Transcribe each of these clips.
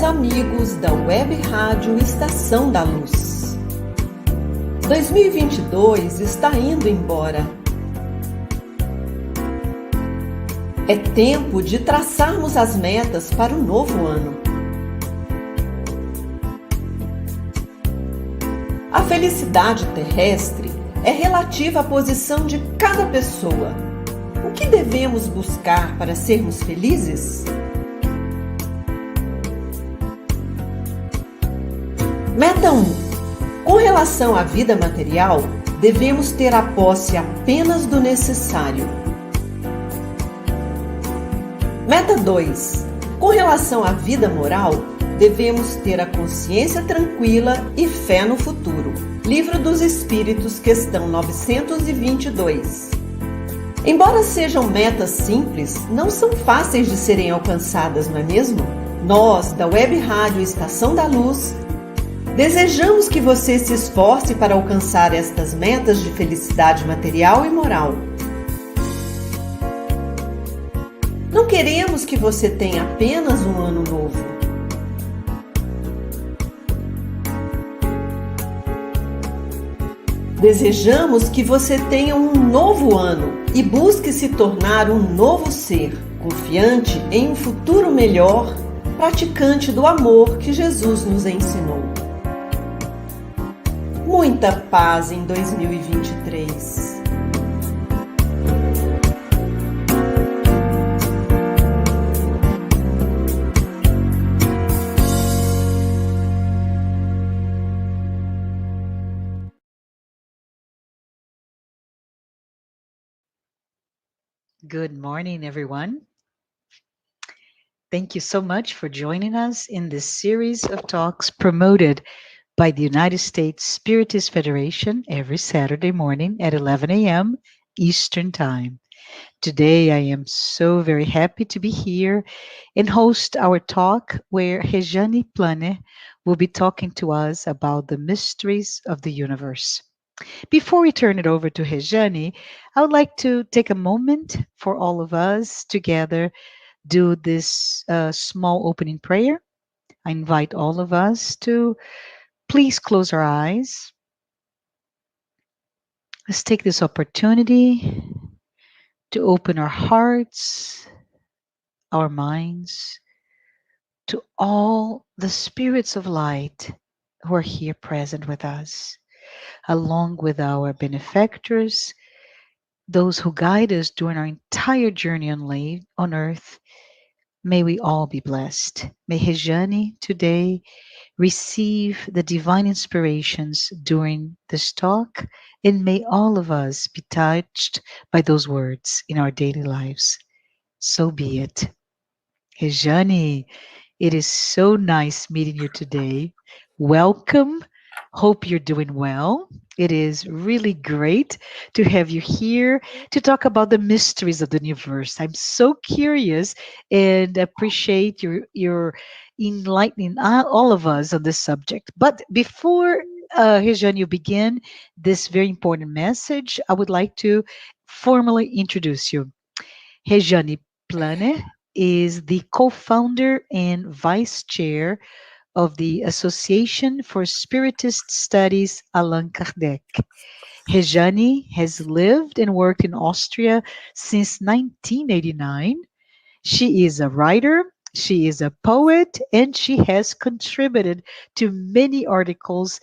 amigos da Web Rádio Estação da Luz. 2022 está indo embora. É tempo de traçarmos as metas para o novo ano. A felicidade terrestre é relativa à posição de cada pessoa. O que devemos buscar para sermos felizes? Meta 1. Com relação à vida material, devemos ter a posse apenas do necessário. Meta 2. Com relação à vida moral, devemos ter a consciência tranquila e fé no futuro. Livro dos Espíritos, questão 922. Embora sejam metas simples, não são fáceis de serem alcançadas, não é mesmo? Nós, da Web Rádio Estação da Luz, desejamos que você se esforce para alcançar estas metas de felicidade material e moral. Não queremos que você tenha apenas um ano novo. Desejamos que você tenha um novo ano e busque se tornar um novo ser, confiante em um futuro melhor, praticante do amor que Jesus nos ensinou. Muita paz em 2023. Good morning, everyone. Thank you so much for joining us in this series of talks promoted by the United States Spiritist Federation every Saturday morning at 11 a.m. Eastern Time. Today, I am so very happy to be here and host our talk where REJANE will be talking to us about the mysteries of the universe. Before we turn it over to REJANE, I would like to take a moment for all of us together do this small opening prayer. I invite all of us to please close our eyes. Let's take this opportunity to open our hearts, our minds, to all the spirits of light who are here present with us, along with our benefactors, those who guide us during our entire journey on earth. May we all be blessed. May REJANE today receive the divine inspirations during this talk, and may all of us be touched by those words in our daily lives. So be it. REJANE, it is so nice meeting you today. Welcome. Hope you're doing well. It is really great to have you here to talk about the mysteries of the universe. I'm so curious and appreciate your enlightening all of us on this subject. But before REJANE, you begin this very important message, I would like to formally introduce you. REJANE is the co-founder and vice chair of the Association for Spiritist Studies Allan Kardec. REJANE has lived and worked in Austria since 1989. She is a writer, she is a poet, and she has contributed to many articles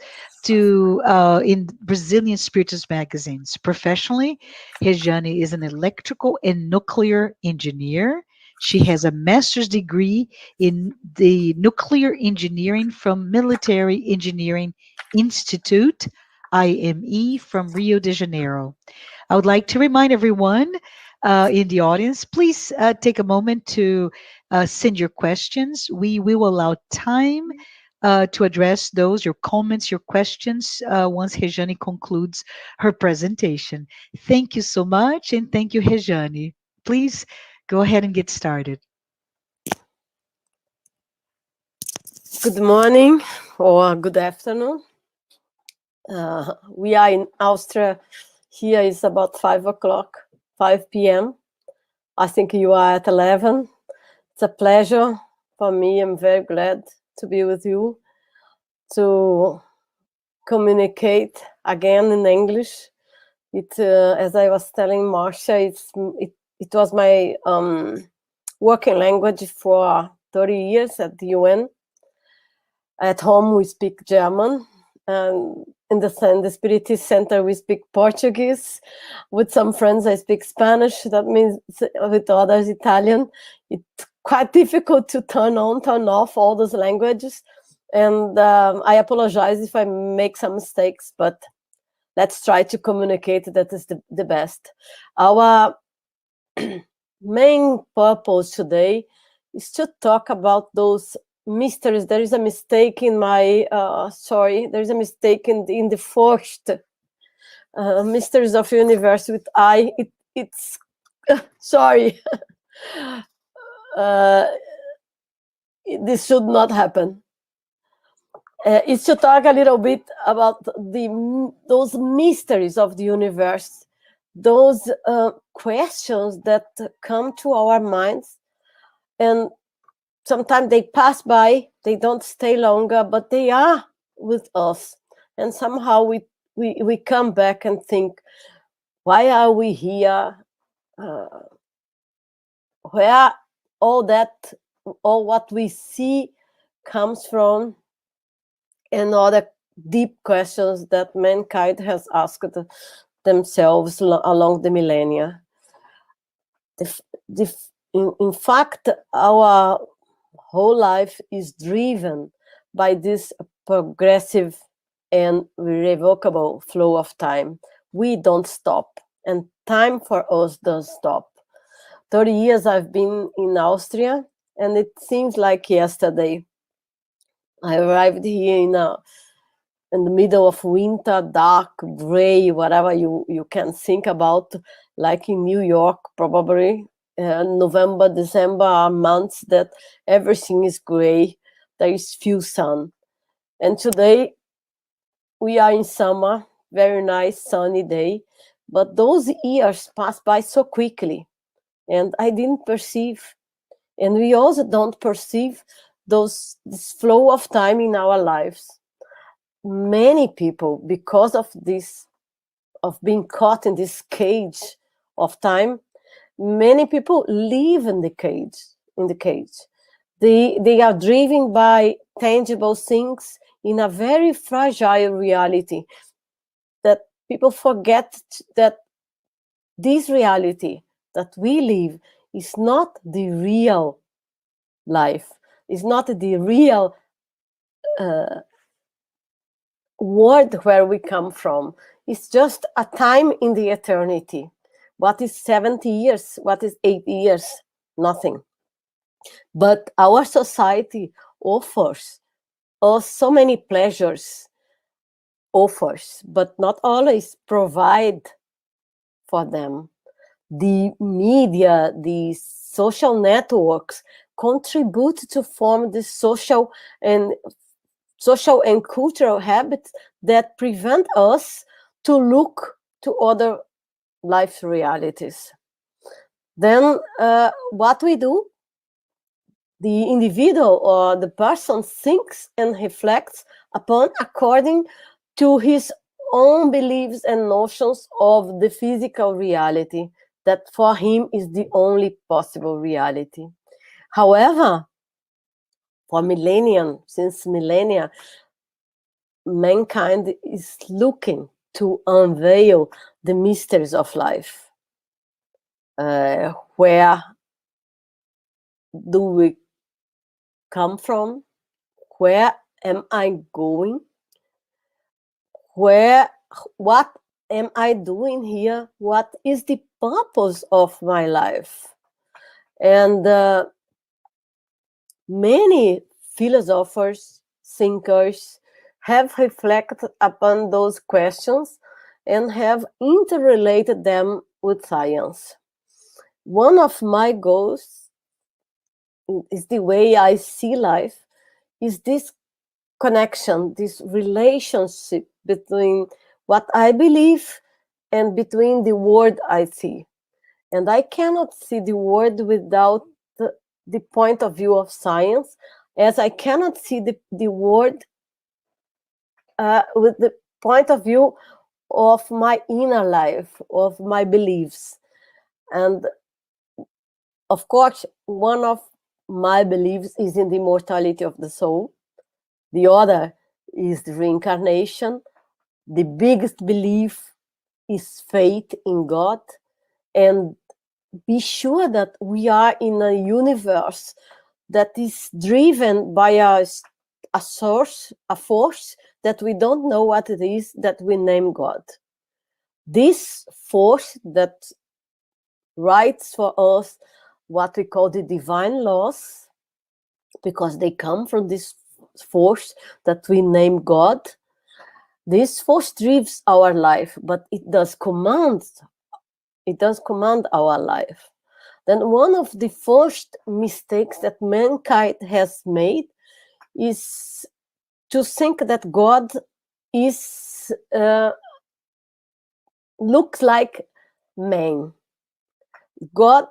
in Brazilian Spiritist magazines. Professionally, REJANE is an electrical and nuclear engineer. She has a master's degree in the nuclear engineering from Military Engineering Institute, IME, from Rio de Janeiro. I would like to remind everyone in the audience, please take a moment to send your questions. We will allow time to address those, your comments, your questions, once REJANE concludes her presentation. Thank you so much, and thank you, REJANE. Please go ahead and get started. Good morning or good afternoon. We are in Austria. Here is about 5 p.m. I think you are at 11. It's a pleasure for me. I'm very glad to be with you, to communicate again in English. As I was telling Marcia, it was my working language for 30 years at the UN. At home, we speak German, and in the Spiritist Center, we speak Portuguese. With some friends, I speak Spanish. That means with others, Italian. It's quite difficult to turn on, turn off all those languages. And I apologize if I make some mistakes, but let's try to communicate. That is the best. Our main purpose today is to talk about those mysteries. There is a mistake in my, there is a mistake in the first mysteries of universe with I. It's sorry. This should not happen. It's to talk a little bit about those mysteries of the universe, those questions that come to our minds, and sometimes they pass by, they don't stay longer, but they are with us. And somehow we come back and think, why are we here? Where all what we see comes from? And other deep questions that mankind has asked themselves along the millennia. In fact, our whole life is driven by this progressive and irrevocable flow of time. We don't stop, and time for us does stop. 30 years I've been in Austria, and it seems like yesterday. I arrived here in the middle of winter, dark, gray, whatever you can think about, like in New York, probably. November, December are months that everything is gray. There is few sun. And today we are in summer, very nice sunny day, but those years pass by so quickly, and I didn't perceive. And we also don't perceive this flow of time in our lives. Many people, because of this, of being caught in this cage of time, many people live in the cage. They are driven by tangible things in a very fragile reality, that people forget that this reality that we live is not the real life, is not the real world where we come from. It's just a time in the eternity. What is 70 years? What is 8 years? Nothing. But our society offers us so many pleasures, but not always provide for them. The media, the social networks contribute to form the social and cultural habits that prevent us to look to other life realities. Then what we do, the individual or the person thinks and reflects upon according to his own beliefs and notions of the physical reality that for him is the only possible reality. However, for since millennia, mankind is looking to unveil the mysteries of life. Where do we come from? Where am I going? What am I doing here? What is the purpose of my life? And many philosophers, thinkers have reflected upon those questions and have interrelated them with science. One of my goals is the way I see life, is this connection, this relationship between what I believe and between the world I see. And I cannot see the world without the point of view of science. as I cannot see the world with the point of view of my inner life, of my beliefs. And of course, one of my beliefs is in the immortality of the soul. The other is the reincarnation. The biggest belief is faith in God, and be sure that we are in a universe that is driven by a source, a force that we don't know what it is, that we name God. This force that writes for us what we call the divine laws, because they come from this force that we name God. This force drives our life, but it does command our life. Then one of the first mistakes that mankind has made is to think that God is looks like man. God,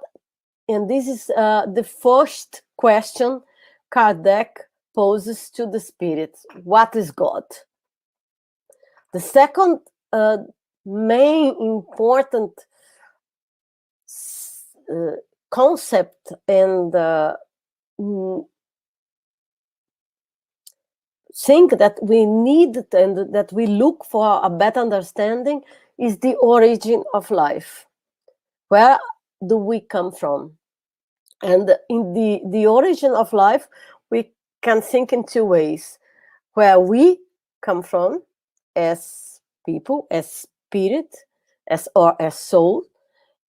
and this is the first question Kardec poses to the spirit: what is God? The second main important concept and think that we need and that we look for a better understanding is the origin of life. Where do we come from? And in the origin of life, we can think in two ways: where we come from as people, as spirit, as soul,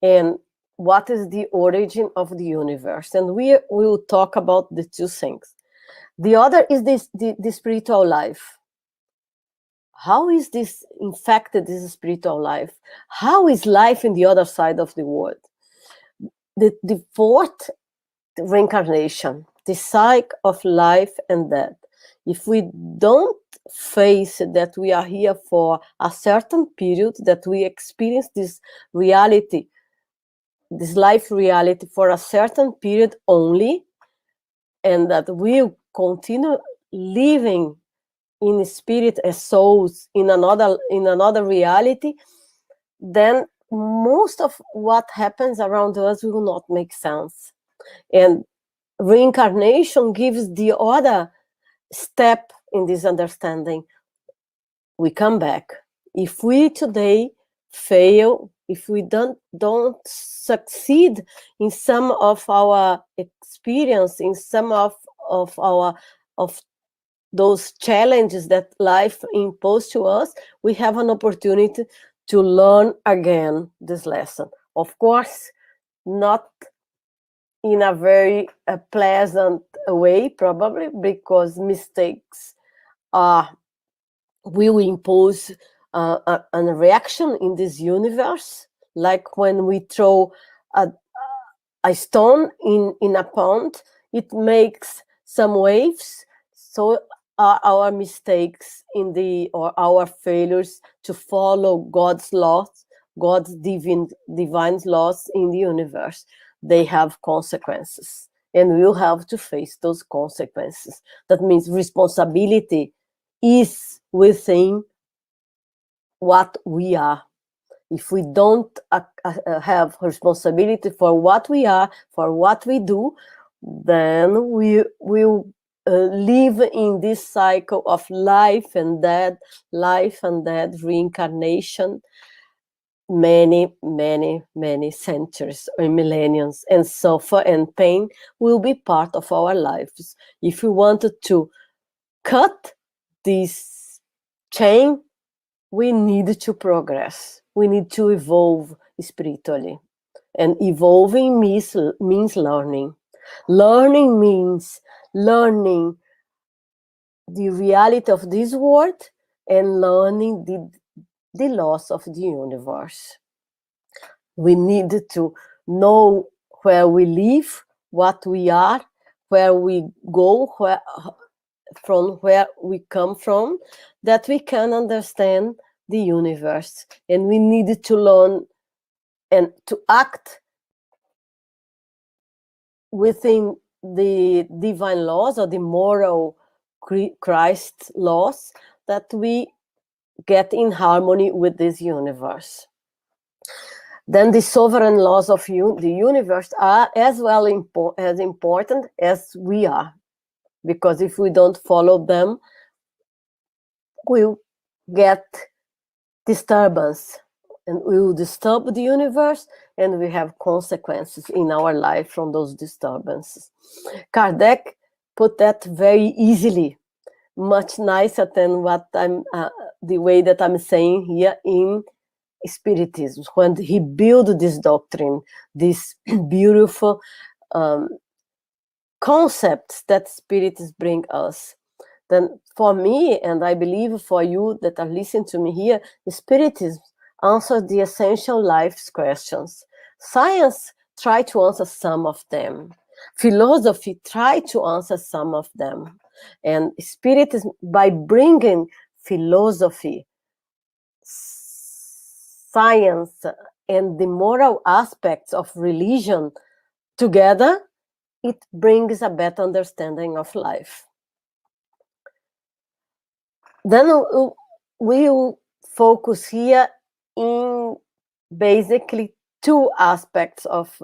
and what is the origin of the universe. And we will talk about the two things. The other is the spiritual life. How is this infected, this spiritual life? How is life in the other side of the world? The fourth reincarnation, the cycle of life and death. If we don't face that we are here for a certain period, that we experience this reality, this life reality for a certain period only, and that we'll continue living in spirit as souls in another reality, then most of what happens around us will not make sense. And reincarnation gives the other step in this understanding. We come back. If we today fail, if we don't succeed in some of our experience, in some of those challenges that life imposed to us, we have an opportunity to learn again this lesson. Of course, not in a very pleasant way, probably, because mistakes will impose a reaction in this universe, like when we throw a stone in a pond, it makes some waves. So our mistakes or our failures to follow God's laws, God's divine laws in the universe, they have consequences, and we'll have to face those consequences. That means responsibility is within what we are. If we don't have responsibility for what we are, for what we do, then we will live in this cycle of life and death, reincarnation, many centuries or millenniums, and suffer and pain will be part of our lives. If we wanted to cut this chain, we need to progress. We need to evolve spiritually. And evolving means learning. Learning means learning the reality of this world and learning the laws of the universe. We need to know where we live, what we are, where we go, from where we come from, that we can understand the universe. And we need to learn and to act within the divine laws or the moral Christ laws, that we get in harmony with this universe. Then the sovereign laws of the universe are as well as important as we are, because if we don't follow them, we'll get disturbance, and we will disturb the universe, and we have consequences in our life from those disturbances. Kardec put that very easily, much nicer than what the way that I'm saying here in Spiritism, when he built this doctrine, this beautiful concepts that Spiritists bring us. Then for me, and I believe for you that are listening to me here, Spiritism answers the essential life's questions. Science tries to answer some of them. Philosophy tries to answer some of them. And Spiritism, by bringing philosophy, science, and the moral aspects of religion together, it brings a better understanding of life. Then we will focus here in basically two aspects of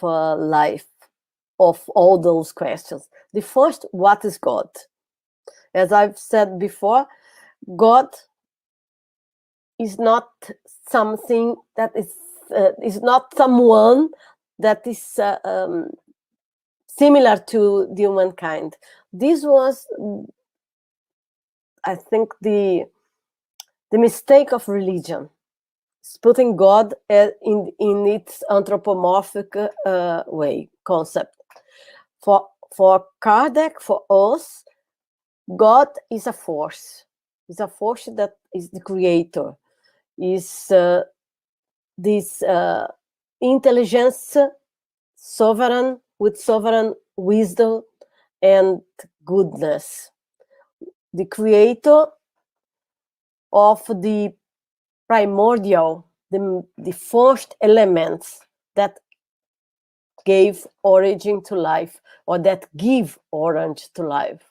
life, of all those questions. The first, what is God? As I've said before, God is not something that is not someone that is similar to the humankind. This was, I think, the mistake of religion. It's putting God in its anthropomorphic way, concept. For Kardec, for us, God is a force. It's a force that is the creator. Is this intelligence, sovereign, with sovereign wisdom and goodness. The creator of the primordial, the first elements that gave origin to life, or that give origin to life,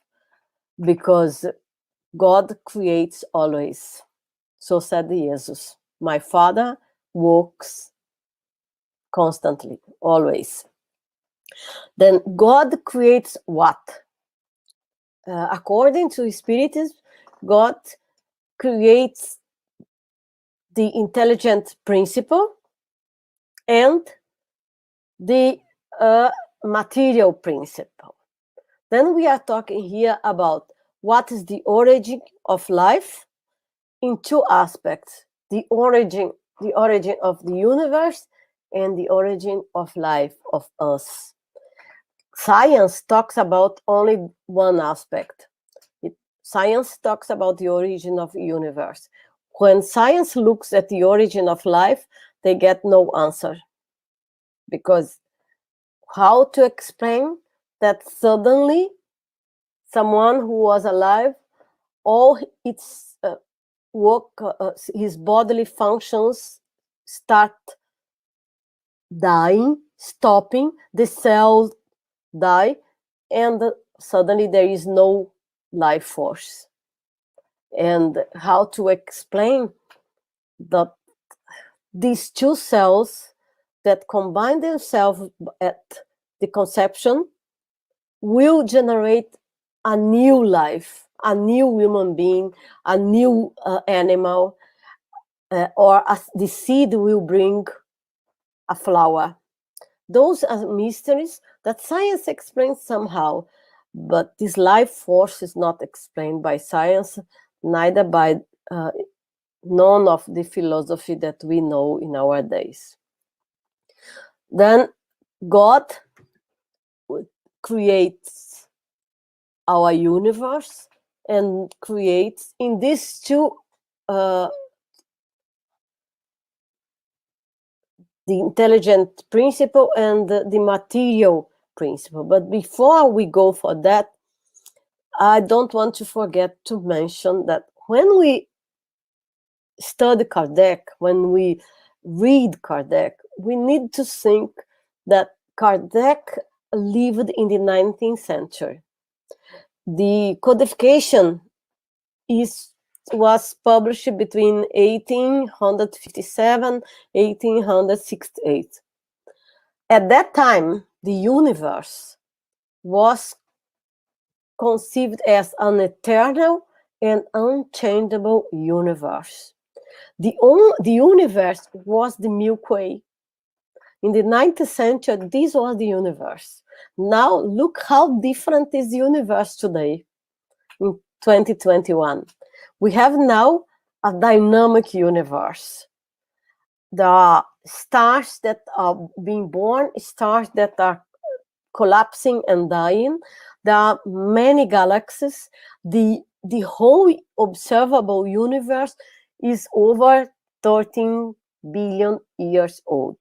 because God creates always. So said Jesus, my Father works constantly, always. Then God creates what? According to Spiritism, God creates the intelligent principle and the material principle. Then we are talking here about what is the origin of life in two aspects: the origin of the universe and the origin of life, of us. Science talks about only one aspect. Science talks about the origin of the universe. When science looks at the origin of life, they get no answer. Because how to explain that suddenly someone who was alive, all its work, his bodily functions start dying, stopping, the cells die, and suddenly there is no life force. And how to explain that these two cells that combine themselves at the conception will generate a new life, a new human being, a new animal, or the seed will bring a flower. Those are mysteries that science explains somehow, but this life force is not explained by science, neither by none of the philosophy that we know in our days. Then God creates our universe and creates in these two the intelligent principle and the material principle. But before we go for that, I don't want to forget to mention that when we study Kardec, when we read Kardec, we need to think that Kardec lived in the 19th century. The codification was published between 1857 1868. At that time, the universe was conceived as an eternal and unchangeable universe. The universe was the Milky Way. In the 19th century, this was the universe. Now, look how different is the universe today, in 2021. We have now a dynamic universe. There are stars that are being born, stars that are collapsing and dying. There are many galaxies. The whole observable universe is over 13 billion years old.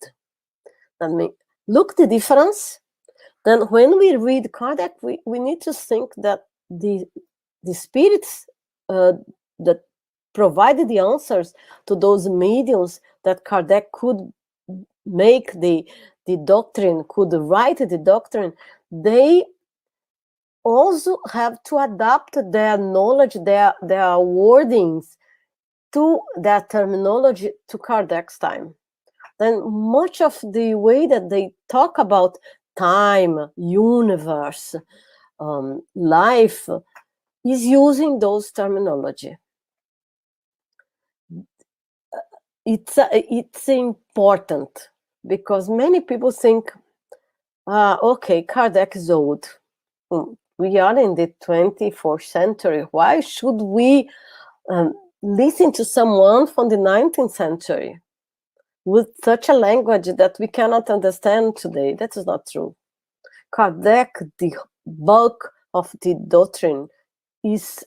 That means, look the difference. Then when we read Kardec, we need to think that the spirits that provided the answers to those mediums that Kardec could make the doctrine, could write the doctrine, they also have to adapt their knowledge, their wordings to their terminology to Kardec's time. Then much of the way that they talk about time, universe, life, is using those terminology. It's important because many people think, okay, Kardec is old. We are in the 24th century. Why should we listen to someone from the 19th century with such a language that we cannot understand today? That is not true. Kardec, the bulk of the doctrine, is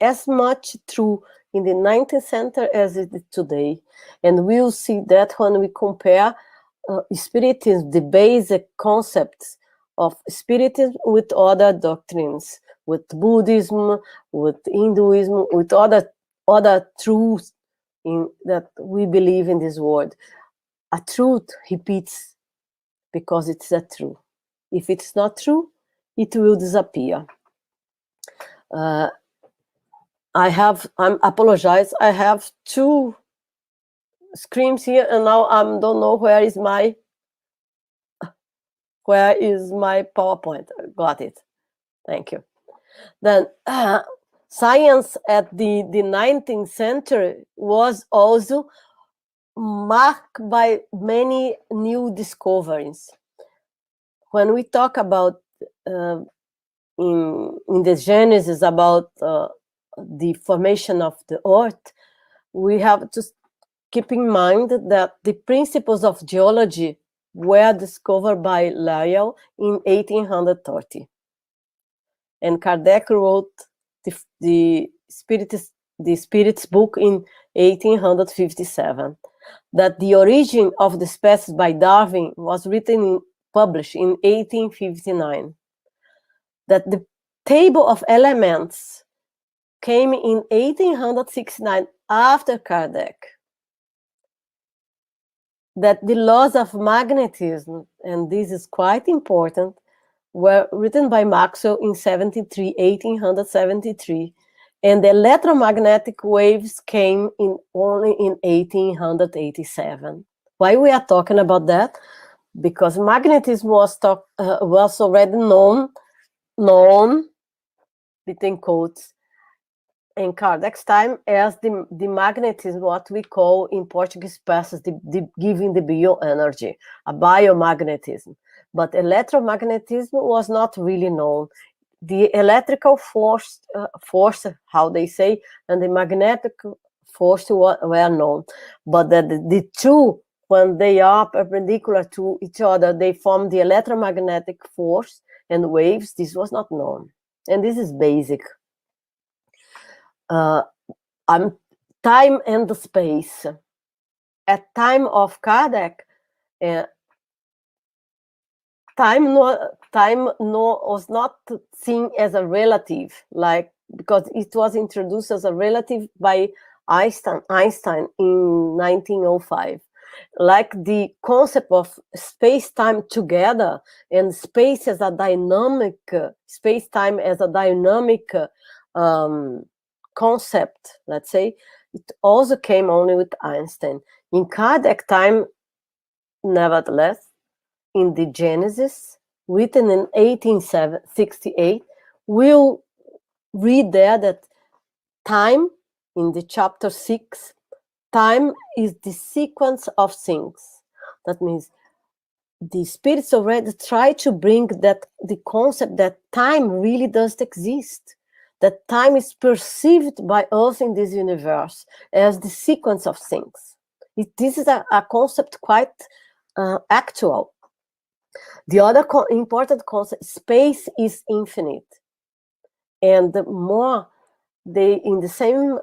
as much true in the 19th century as it is today. And we'll see that when we compare Spiritism, the basic concepts of Spiritism with other doctrines, with Buddhism, with Hinduism, with other truths that we believe in this world. A truth repeats because it's a truth. If it's not true, it will disappear. I apologize. I have two screens here, and now I don't know where is my PowerPoint. Got it. Thank you. Then science at the 19th century was also marked by many new discoveries. When we talk about in the Genesis about the formation of the earth, we have to keep in mind that the principles of geology were discovered by Lyell in 1830. And Kardec wrote the Spiritist book in 1857. That the origin of the species by Darwin was published in 1859. That the table of elements came in 1869 after Kardec. That the laws of magnetism, and this is quite important, were written by Maxwell in 1873, and the electromagnetic waves came in only in 1887. Why we are talking about that? Because magnetism was already known between quotes in Kardec's time as the magnetism, what we call in Portuguese passes, the giving the bioenergy, a biomagnetism. But electromagnetism was not really known. The electrical force, how they say, and the magnetic force were known. But the two, when they are perpendicular to each other, they form the electromagnetic force and waves. This was not known. And this is basic. Time and the space. At time of Kardec, time was not seen as a relative, because it was introduced as a relative by Einstein in 1905. like the concept of space-time together and space as a dynamic, space-time as a dynamic concept, let's say, it also came only with Einstein. In Kardec time, nevertheless, in the Genesis, written in 1868, we'll read there that time, in the chapter 6, time is the sequence of things. That means the spirits already try to bring that the concept that time really does exist, that time is perceived by us in this universe as the sequence of things. This is a concept quite actual. The other important concept, space is infinite. And the more in the same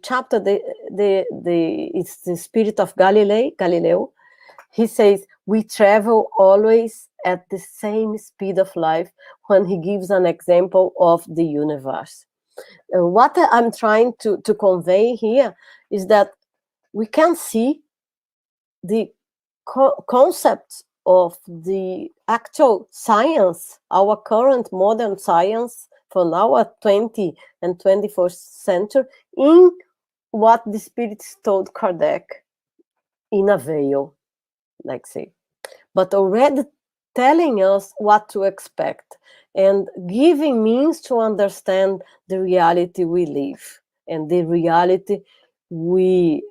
chapter, it's the spirit of Galileo. He says, we travel always at the same speed of light, when he gives an example of the universe. What I'm trying to convey here is that we can see the concepts of the actual science, our current modern science from our 20th and 21st century, in what the spirits told Kardec in a veil, like say, but already telling us what to expect and giving means to understand the reality we live and the reality we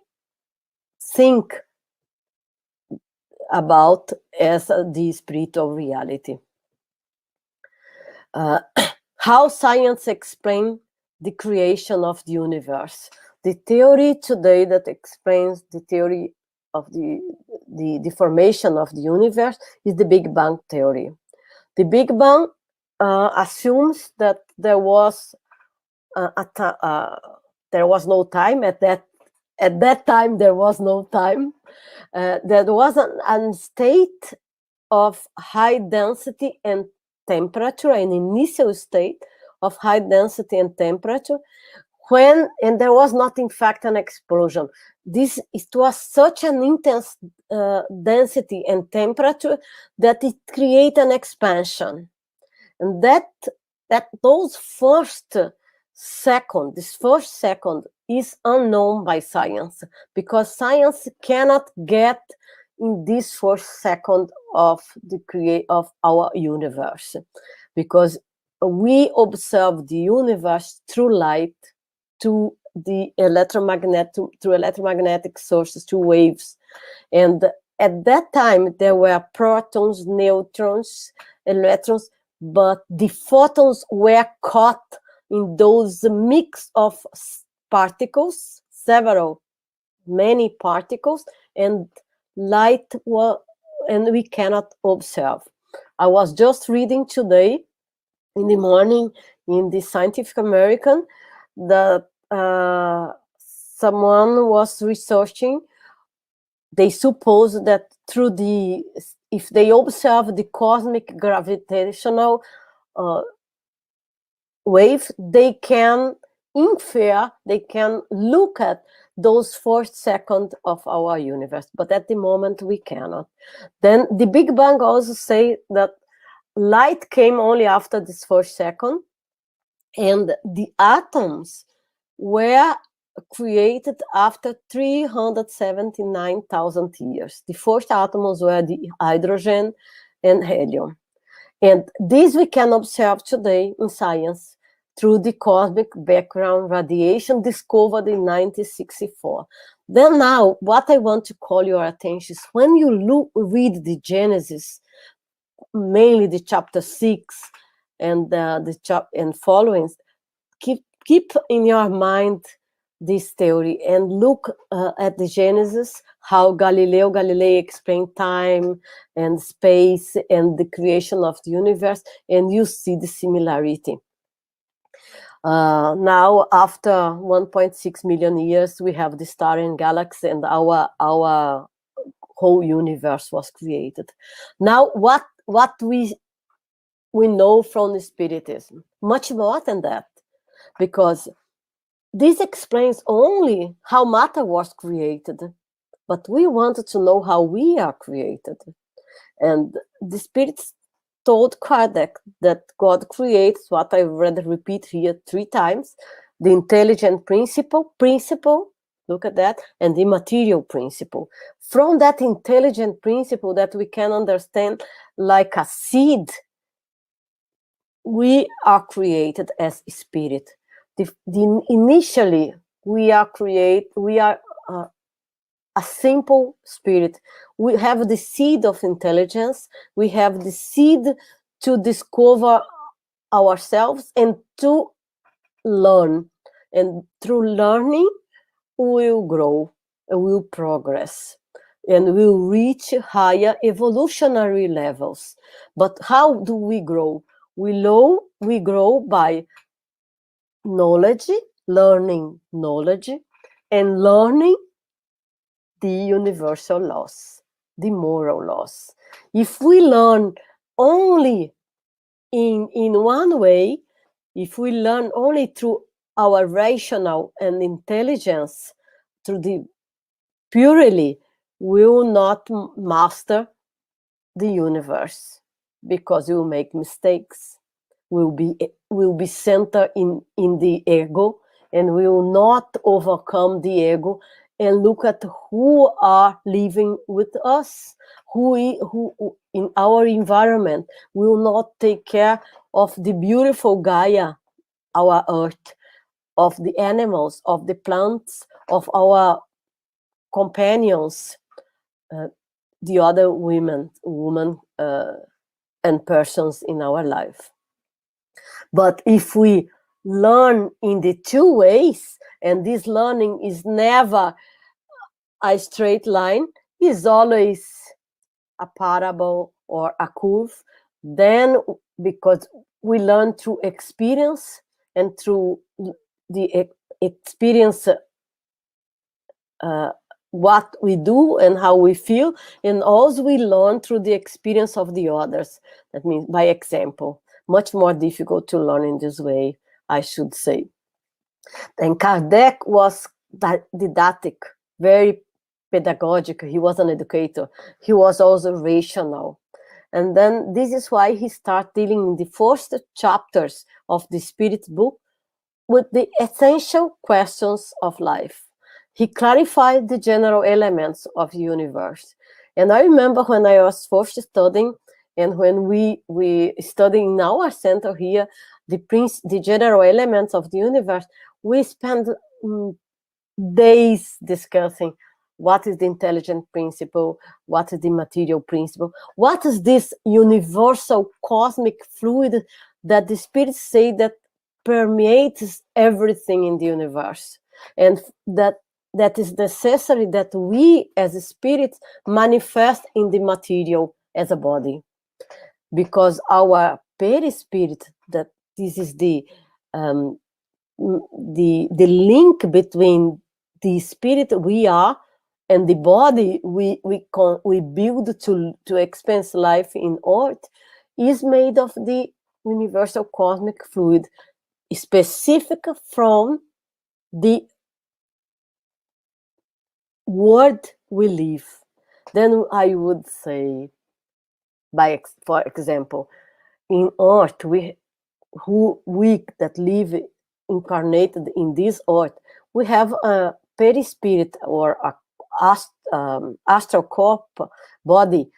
think about as the spiritual reality. How science explains the creation of the universe. The theory today that explains the theory of the formation of the universe is the Big Bang theory. The Big Bang assumes that there was no time at that time. There was no time. There was a state of high density and temperature, an initial state of high density and temperature, and there was not in fact an explosion. It was such an intense density and temperature that it created an expansion, and this first second is unknown by science, because science cannot get in this first second of our universe, because we observe the universe through light, through electromagnetic sources, through waves. And at that time there were protons, neutrons, electrons, but the photons were caught in those mix of particles, many particles, and light and we cannot observe. I was just reading today in the morning in the Scientific American that someone was researching. They suppose that if they observe the cosmic gravitational wave, they can infer, they can look at those first seconds of our universe, but at the moment we cannot. Then the Big Bang also say that light came only after this first second, and the atoms were created after 379,000 years. The first atoms were the hydrogen and helium. And this we can observe today in science through the cosmic background radiation discovered in 1964. Then now, what I want to call your attention is when you read the Genesis, mainly the chapter 6 and and following, keep in your mind this theory and look at the Genesis, how Galileo Galilei explained time and space and the creation of the universe, and you see the similarity. Now, after 1.6 million years, we have the star and galaxy, and our whole universe was created. Now, what we know from the Spiritism, much more than that, because this explains only how matter was created. but we wanted to know how we are created. And the spirits told Kardec that God creates, what I already repeat here 3 times, the intelligent principle, look at that, and the material principle. From that intelligent principle that we can understand like a seed, we are created as spirit. Initially, we are a simple spirit. We have the seed of intelligence. We have the seed to discover ourselves and to learn. And through learning, we will grow, we will progress, and we will reach higher evolutionary levels. But how do we grow? We grow by knowledge, learning knowledge, and learning the universal laws, the moral laws. If we learn only in one way, if we learn only through our rational and intelligence, through the purely, we will not master the universe, because we will make mistakes. We'll be centered in the ego, and we will not overcome the ego and look at who are living with us, who in our environment. We will not take care of the beautiful Gaia, our earth, of the animals, of the plants, of our companions, the other women and persons in our life. But if we learn in the 2 ways, and this learning is never a straight line, is always a parable or a curve, then because we learn through experience, and through the experience what we do and how we feel, and also we learn through the experience of the others. That means by example. Much more difficult to learn in this way, I should say. And Kardec was didactic, very pedagogic. He was an educator. He was also rational. And then this is why he started dealing in the first chapters of the Spirit book with the essential questions of life. He clarified the general elements of the universe. And I remember when I was first studying, and when we studying in our center here, the general elements of the universe, we spend days discussing what is the intelligent principle, what is the material principle, what is this universal cosmic fluid that the spirits say that permeates everything in the universe, and that is necessary that we as spirits manifest in the material as a body. Because our perispirit, that this is the link between the spirit we are and the body we build to experience life in earth, is made of the universal cosmic fluid, specific from the world we live. Then I would say, for example, in earth, we that live incarnated in this earth, we have a perispirit or a astral corp body.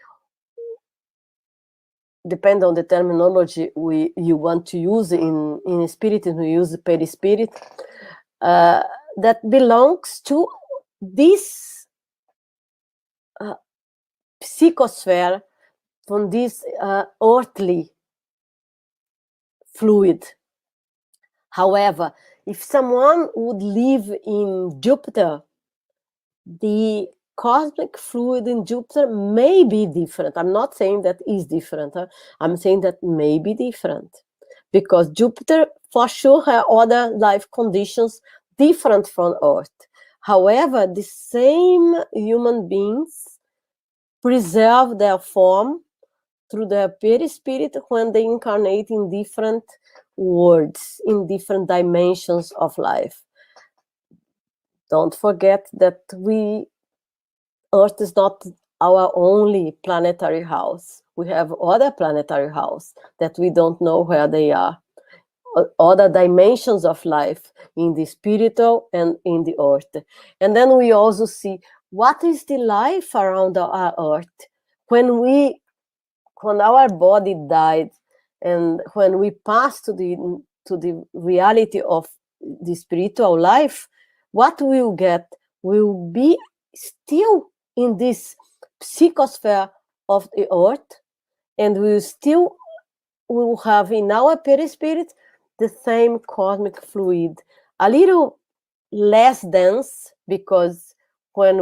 Depend on the terminology you want to use. In spiritism, we use perispirit, that belongs to this psychosphere, from this earthly fluid. However, if someone would live in Jupiter, the cosmic fluid in Jupiter may be different. I'm not saying that is different. I'm saying that may be different, because Jupiter for sure has other life conditions different from Earth. However, the same human beings preserve their form through their perispirit when they incarnate in different worlds, in different dimensions of life. Don't forget that we Earth is not our only planetary house. We have other planetary houses that we don't know where they are. Other dimensions of life in the spiritual and in the earth. And then we also see what is the life around our earth. When our body died and when we pass to the reality of the spiritual life, what we'll get will be still in this psychosphere of the earth, and we will have in our perispirit the same cosmic fluid, a little less dense, because when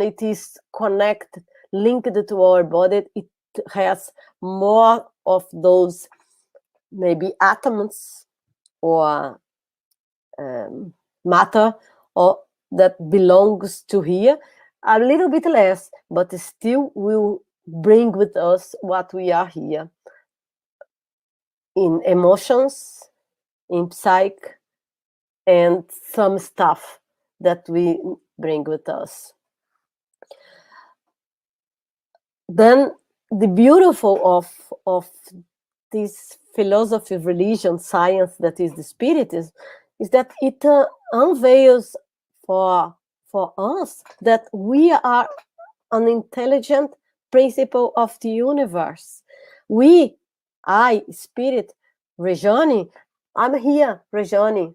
it is connected, linked to our body, it has more of those maybe atoms or matter or that belongs to here, a little bit less, but still will bring with us what we are here in emotions, in psyche, and some stuff that we bring with us. Then the beautiful of this philosophy, religion, science that is the Spiritism is that it unveils for us that we are an intelligent principle of the universe. I, Spirit, Rejane, I'm here, Rejane,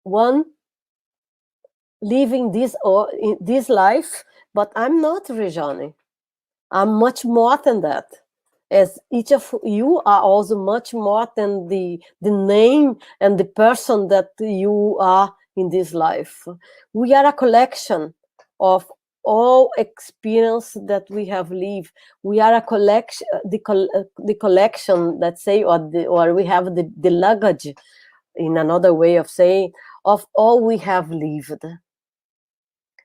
one living this life, but I'm not Rejane. I'm much more than that. As each of you are also much more than the name and the person that you are in this life. We are a collection of all experience that we have lived. We are a collection, the collection, let's say, or we have the luggage, in another way of saying, of all we have lived.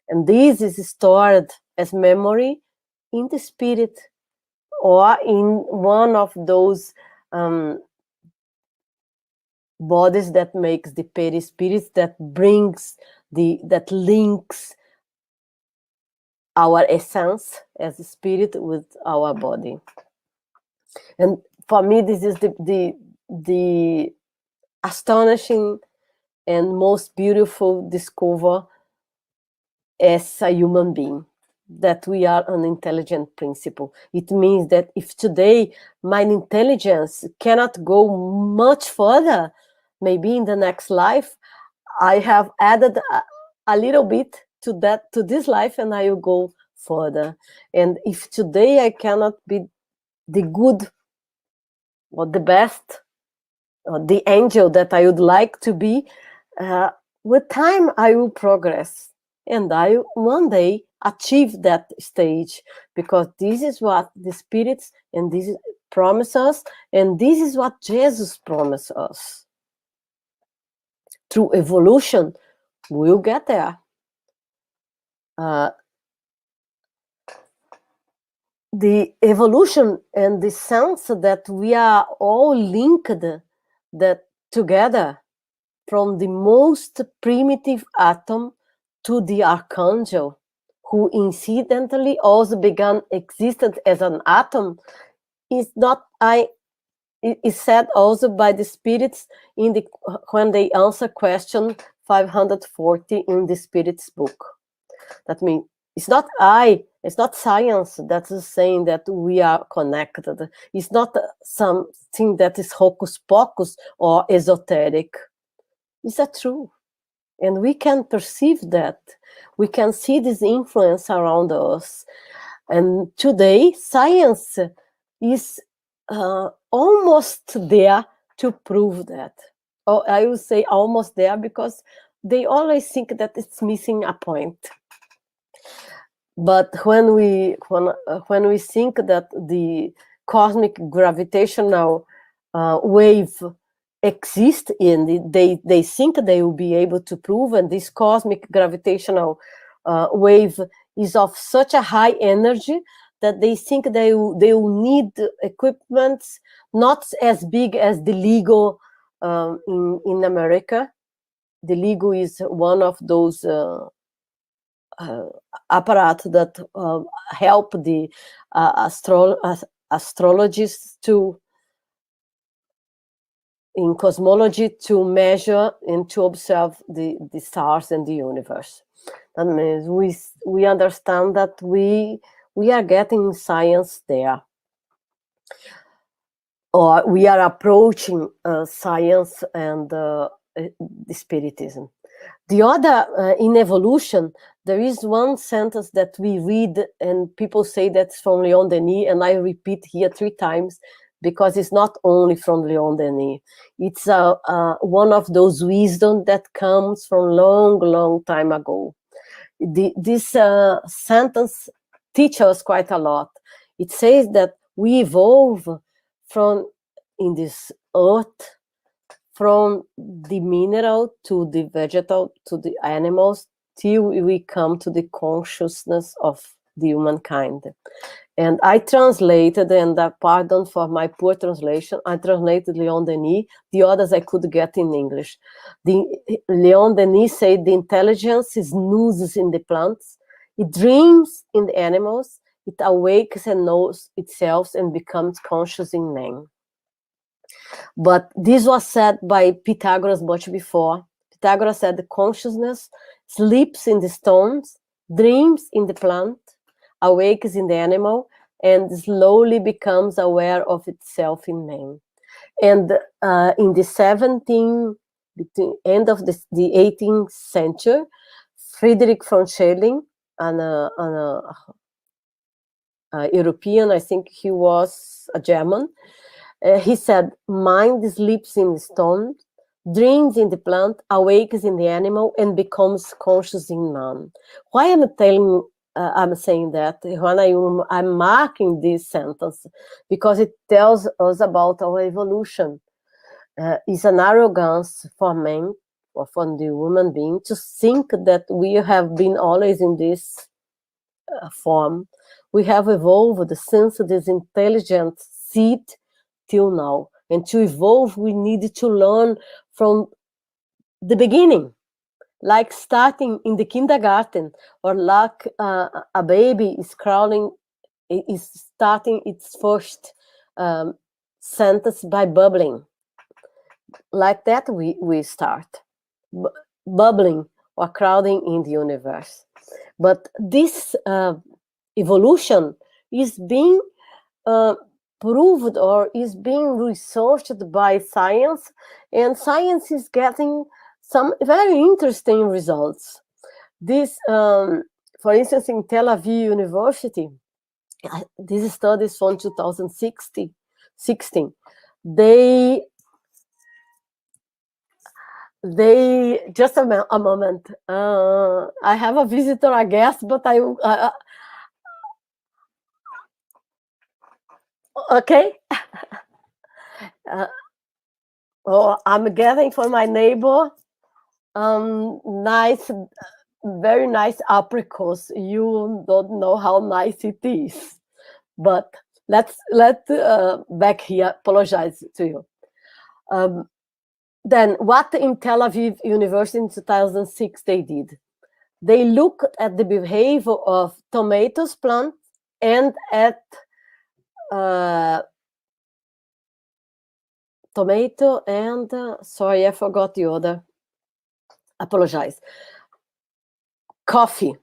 And this is stored as memory in the spirit, or in one of those bodies that makes the perispirits, that links our essence as a spirit with our body. And for me, this is the astonishing and most beautiful discovery as a human being, that we are an intelligent principle. It means that if today my intelligence cannot go much further, maybe in the next life, I have added a little bit to this life, and I will go further. And if today I cannot be the good or the best or the angel that I would like to be, with time I will progress, and I one day achieve that stage, because this is what the spirits and this promise us, and this is what Jesus promised us. Through evolution, we'll get there. The evolution and the sense that we are all linked together, from the most primitive atom to the archangel, who incidentally also began existence as an atom, is said also by the spirits when they answer question 540 in the Spirits book. That means it's not science that is saying that we are connected. It's not something that is hocus pocus or esoteric. It's a truth. And we can perceive that. We can see this influence around us. And today, science is almost there to prove that. Or I will say almost there, because they always think that it's missing a point. But when we think that the cosmic gravitational wave exist, and they think they will be able to prove, and this cosmic gravitational wave is of such a high energy that they think they will need equipments not as big as the LIGO in America. The LIGO is one of those apparatus that help the astrologists to, in cosmology, to measure and to observe the stars and the universe. That means we understand that we are getting science there, or we are approaching science and the spiritism. The other, in evolution, there is one sentence that we read and people say that's from Leon Denis, and I repeat here 3 times because it's not only from Leon Denis. It's one of those wisdom that comes from long time ago. This sentence teaches us quite a lot. It says that we evolve from, in this earth, from the mineral to the vegetal to the animals, till we come to the consciousness of the humankind. And I translated, and pardon for my poor translation, I translated Leon Denis. The others I could get in English. Leon Denis said the intelligence is snoozes in the plants, it dreams in the animals, it awakes and knows itself and becomes conscious in man. But this was said by Pythagoras much before. Pythagoras said the consciousness sleeps in the stones, dreams in the plant, awakes in the animal, and slowly becomes aware of itself in man. And in the end of the 18th century, Friedrich von Schelling, an European, I think he was a German, he said, mind sleeps in the stone, dreams in the plant, awakes in the animal, and becomes conscious in man. Why I'm saying that? When I'm marking this sentence, because it tells us about our evolution. It's an arrogance for men, or for the human being, to think that we have been always in this form. We have evolved since this intelligent seed till now. And to evolve, we need to learn from the beginning, like starting in the kindergarten, or like a baby is crawling, is starting its first sentence by bubbling. Like that, we start bubbling or crowding in the universe. But this evolution is being proved, or is being researched by science, and science is getting some very interesting results. This, for instance, in Tel Aviv University, this study is from 2016. They just a moment. I have a visitor, I guess, but okay. Oh, I'm getting for my neighbor nice, very nice apricots. You don't know how nice it is. But let's back here. Apologize to you. Then what in Tel Aviv University in 2006 they did? They looked at the behavior of tomatoes plant and at tomato and sorry, I forgot the other. Apologize. Coffee,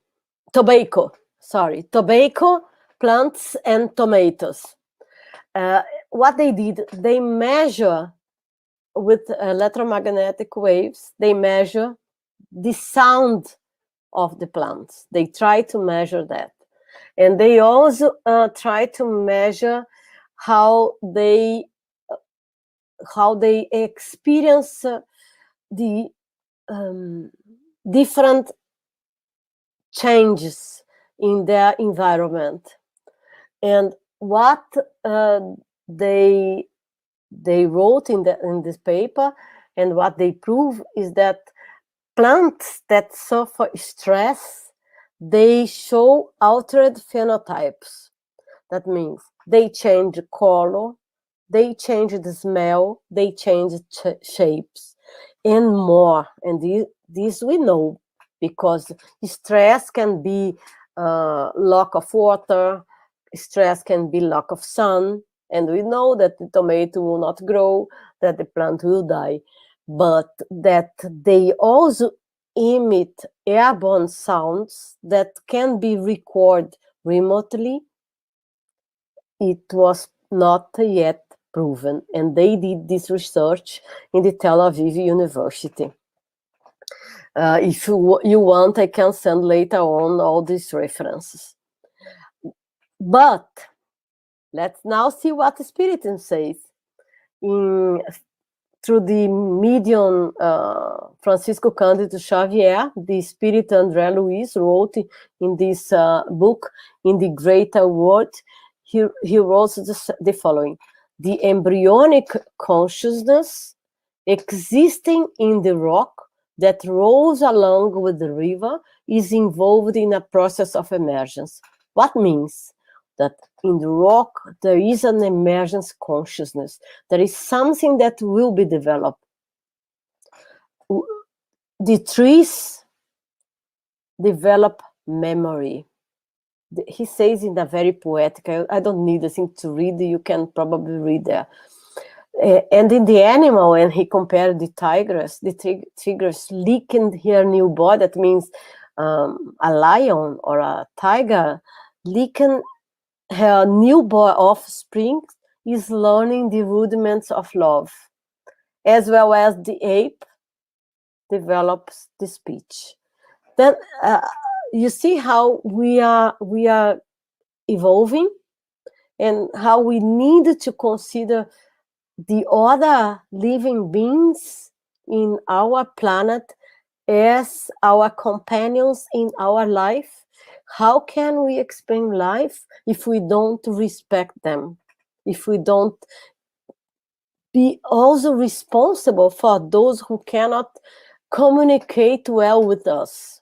tobacco. Sorry, tobacco plants and tomatoes. What they did, they measure with electromagnetic waves. They measure the sound of the plants. They try to measure that, and they also try to measure how they experience the different changes in their environment. And what they wrote in this paper, and what they prove, is that plants that suffer stress, they show altered phenotypes. That means they change color, they change the smell, they change shapes, and more. And this we know because stress can be lack of water, stress can be lack of sun, and we know that the tomato will not grow, that the plant will die, but that they also emit airborne sounds that can be recorded remotely. It was not yet proven, and they did this research in the Tel Aviv University. If you want, I can send later on all these references. But let's now see what the Spiritism says. Through the medium Francisco Cândido Xavier, the Spirit André Luiz wrote in this book, In the Greater World, he wrote the following: the embryonic consciousness existing in the rock that rolls along with the river is involved in a process of emergence. What means? That in the rock there is an emergence consciousness. There is something that will be developed. The trees develop memory. He says in a very poetic, I don't need a thing to read, you can probably read there. And in the animal, and he compared the tigress licking her new body. That means a lion or a tiger licking her newborn offspring is learning the rudiments of love, as well as the ape develops the speech. Then you see how we are evolving, and how we need to consider the other living beings in our planet as our companions in our life. How can we explain life if we don't respect them? If we don't be also responsible for those who cannot communicate well with us?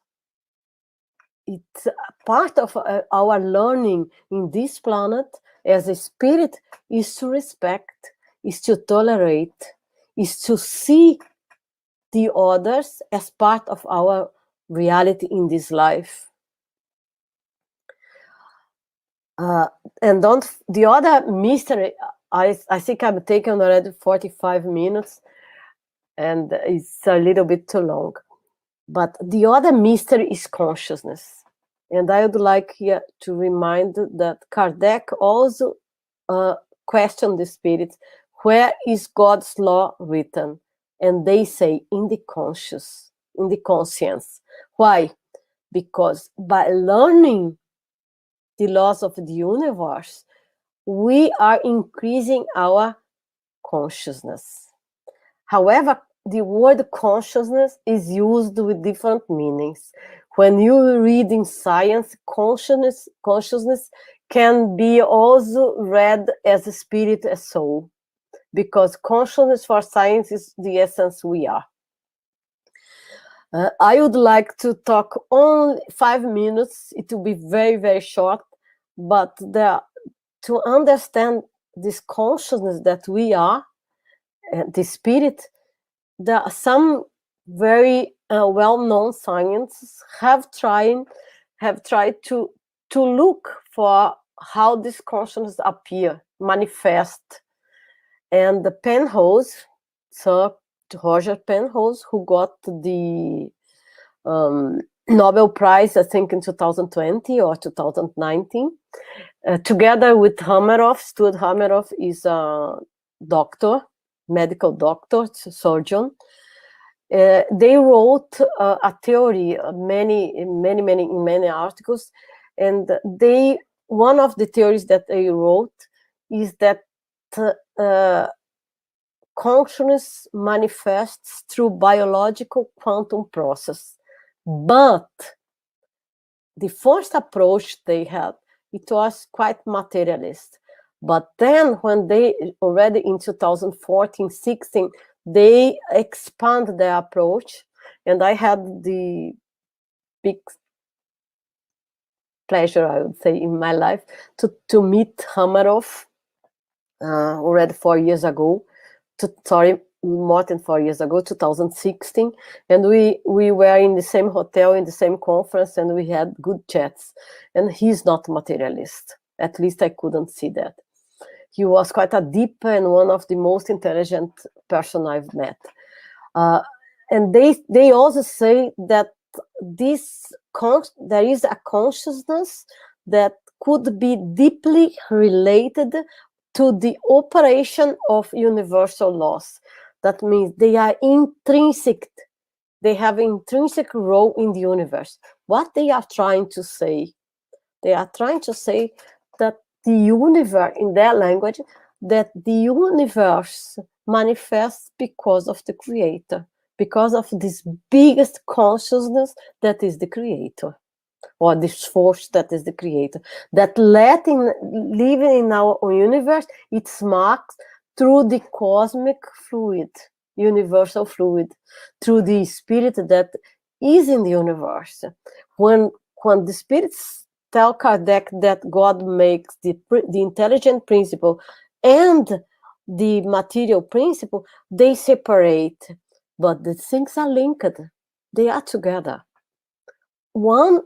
It's part of our learning in this planet as a spirit is to respect, is to tolerate, is to see the others as part of our reality in this life. And the other mystery, I think I've taken already 45 minutes, and it's a little bit too long. But the other mystery is consciousness. And I would like here to remind that Kardec also questioned the spirit, where is God's law written? And they say, in the conscience. Why? Because by learning the laws of the universe, we are increasing our consciousness. However, the word consciousness is used with different meanings. When you read in science, consciousness can be also read as a spirit, as soul, because consciousness for science is the essence we are. I would like to talk only 5 minutes. It will be very, very short, but to understand this consciousness that we are, the spirit, there are some very well-known scientists have tried to look for how this consciousness manifest. And the Penrose, Sir Roger Penrose, who got the Nobel Prize, I think in 2020 or 2019, together with Stuart Hameroff is a doctor, medical doctor, surgeon. They wrote a theory, many articles, and one of the theories that they wrote is that consciousness manifests through biological quantum process. But the first approach they had, it was quite materialist. But then when they already in 2014-16, they expand their approach, and I had the big pleasure, I would say, in my life to meet Hameroff already 4 years ago. more than 4 years ago, 2016, and we were in the same hotel, in the same conference, and we had good chats. And he's not a materialist. At least I couldn't see that. He was quite a deep and one of the most intelligent person I've met. And they also say that there is a consciousness that could be deeply related to the operation of universal laws. That means they are intrinsic. They have an intrinsic role in the universe. What they are trying to say? They are trying to say that the universe, in their language, that the universe manifests because of the creator, because of this biggest consciousness that is the creator, or this force that is the creator, that living in our universe, it's marked through the cosmic fluid, universal fluid, through the spirit that is in the universe. When the spirits tell Kardec that God makes the intelligent principle and the material principle, they separate, but the things are linked. They are together. One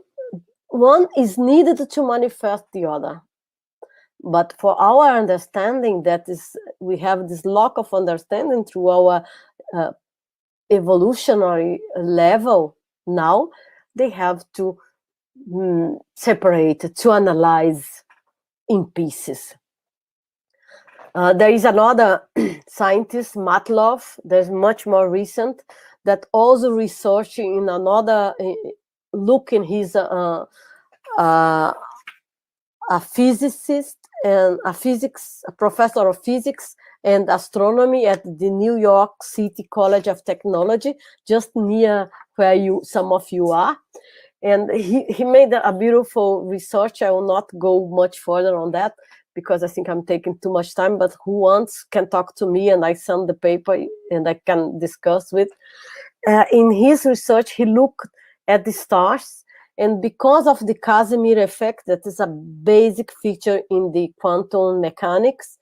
is needed to manifest the other. But for our understanding, that is, we have this lack of understanding through our evolutionary level now, they have to separate, to analyze in pieces. There is another scientist, Matlov, there's much more recent, that also researching in another look in his a physicist and a professor of physics and astronomy at the New York City College of Technology, just near where some of you are. And he made a beautiful research. I will not go much further on that because I think I'm taking too much time, but who wants can talk to me and I send the paper and I can discuss with. In his research, he looked at the stars, and because of the Casimir effect, that is a basic feature in the quantum mechanics,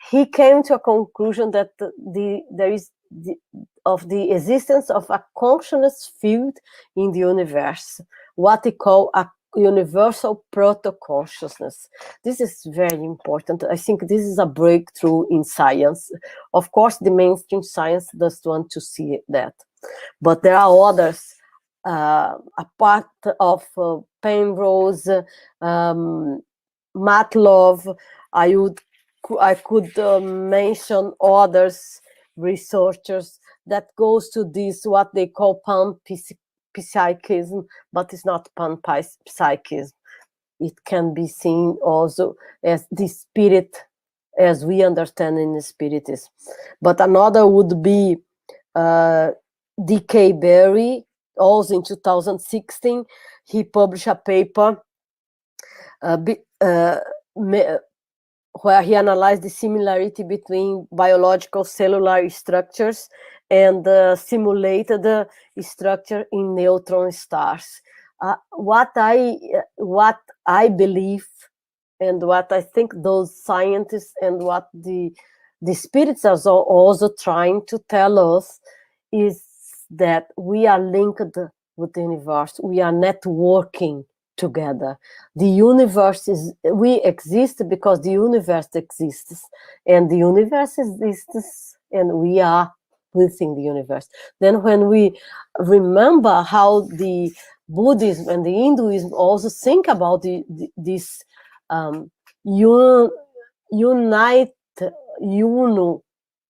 he came to a conclusion that there is the existence of a consciousness field in the universe, what they call a universal proto-consciousness. This is very important. I think this is a breakthrough in science. Of course, the mainstream science does want to see that, but there are others. A part of Penrose, Matlov, I could mention others researchers that goes to this what they call panpsychism, but it's not panpsychism. It can be seen also as the spirit, as we understand in the Spiritism. But another would be D.K. Berry. Also in 2016, he published a paper where he analyzed the similarity between biological cellular structures and simulated structure in neutron stars. What I believe and what I think those scientists and what the spirits are also trying to tell us is that we are linked with the universe. We are networking together. The universe we exist because the universe exists, and the universe exists, and we are within the universe. Then when we remember how the Buddhism and the Hinduism also think about this unite,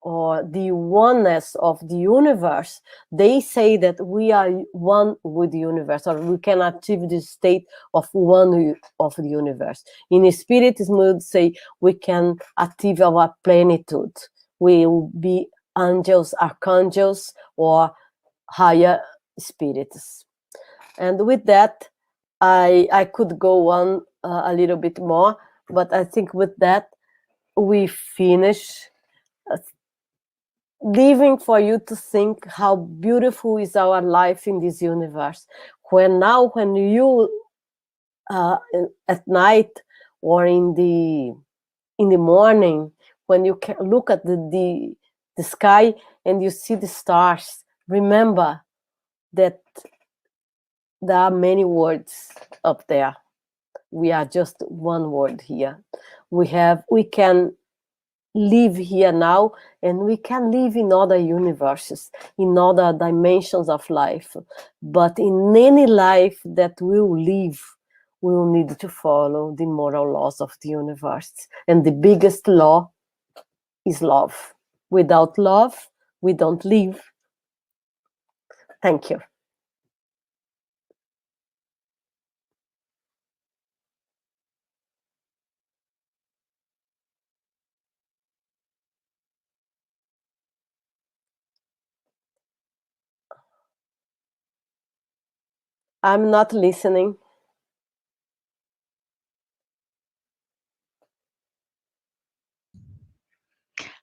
or the oneness of the universe, they say that we are one with the universe, or we can achieve this state of one of the universe. In Spiritism, we would say we can achieve our plenitude. We will be angels, archangels, or higher spirits. And with that, I could go on a little bit more, but I think with that, we finish. Leaving for you to think how beautiful is our life in this universe. When you at night or in the morning, when you can look at the the sky and you see the stars, remember that there are many words up there. We are just one word here. We can live here now, and we can live in other universes, in other dimensions of life. But in any life that we will live, we will need to follow the moral laws of the universe. And the biggest law is love. Without love, we don't live. Thank you. I'm not listening.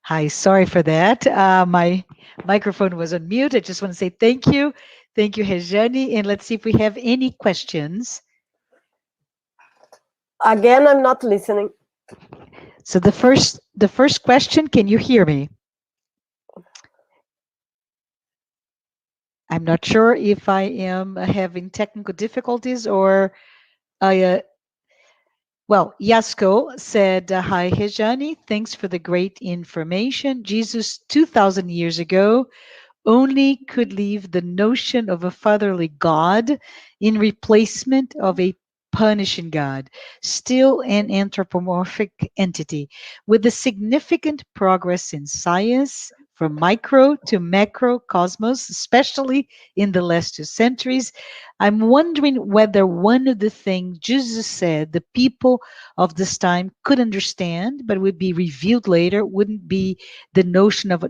Hi, sorry for that. My microphone was on mute. I just want to say thank you. Thank you, Rejane. And let's see if we have any questions. Again, I'm not listening. So the first question, can you hear me? I'm not sure if I am having technical difficulties or well, Yasko said, hi, Rejane, thanks for the great information. Jesus, 2,000 years ago, only could leave the notion of a fatherly God in replacement of a punishing God, still an anthropomorphic entity. With the significant progress in science, from micro to macro cosmos, especially in the last 2 centuries, I'm wondering whether one of the things Jesus said the people of this time could understand, but would be revealed later, wouldn't be the notion of a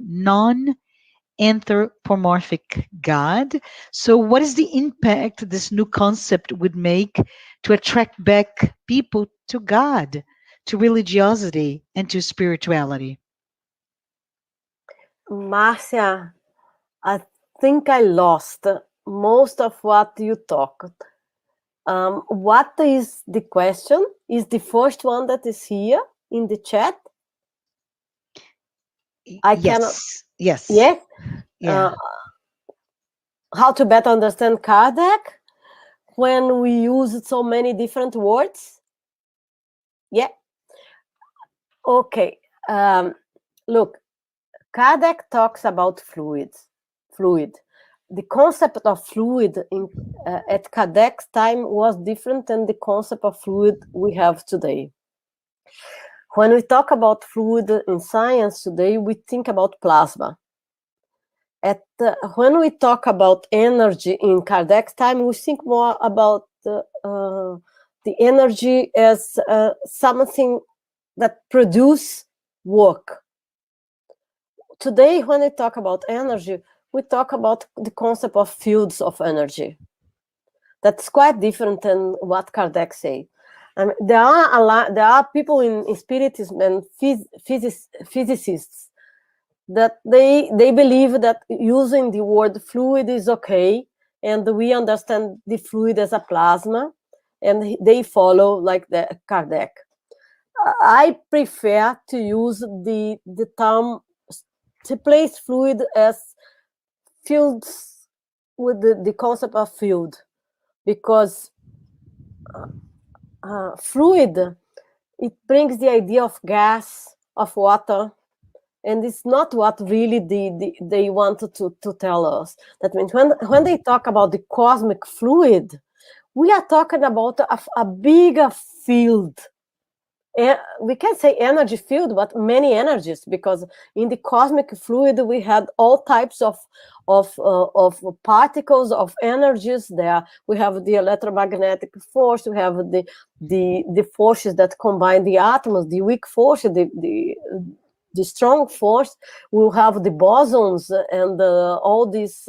anthropomorphic God. So what is the impact this new concept would make to attract back people to God, to religiosity, and to spirituality? Marcia, I think I lost most of what you talked. What is the question? Is the first one that is here in the chat? I cannot. Yes. Yes. Yeah. How to better understand Kardec when we use so many different words? Yeah. Okay. Look, Kardec talks about fluid. The concept of fluid at Kardec's time was different than the concept of fluid we have today. When we talk about fluid in science today, we think about plasma. When we talk about energy in Kardec's time, we think more about the energy as something that produces work. Today, when we talk about energy, we talk about the concept of fields of energy. That's quite different than what Kardec said. There are people in Spiritism and physicists that they believe that using the word fluid is okay, and we understand the fluid as a plasma, and they follow like the Kardec. I prefer to use the term to place fluid as fields with the concept of field, because fluid, it brings the idea of gas, of water, and it's not what really they wanted to tell us. That means when they talk about the cosmic fluid, we are talking about a bigger field. We can say energy field, but many energies, because in the cosmic fluid we had all types of particles, of energies there. We have the electromagnetic force, we have the forces that combine the atoms, the weak force, the strong force. We'll have the bosons and all these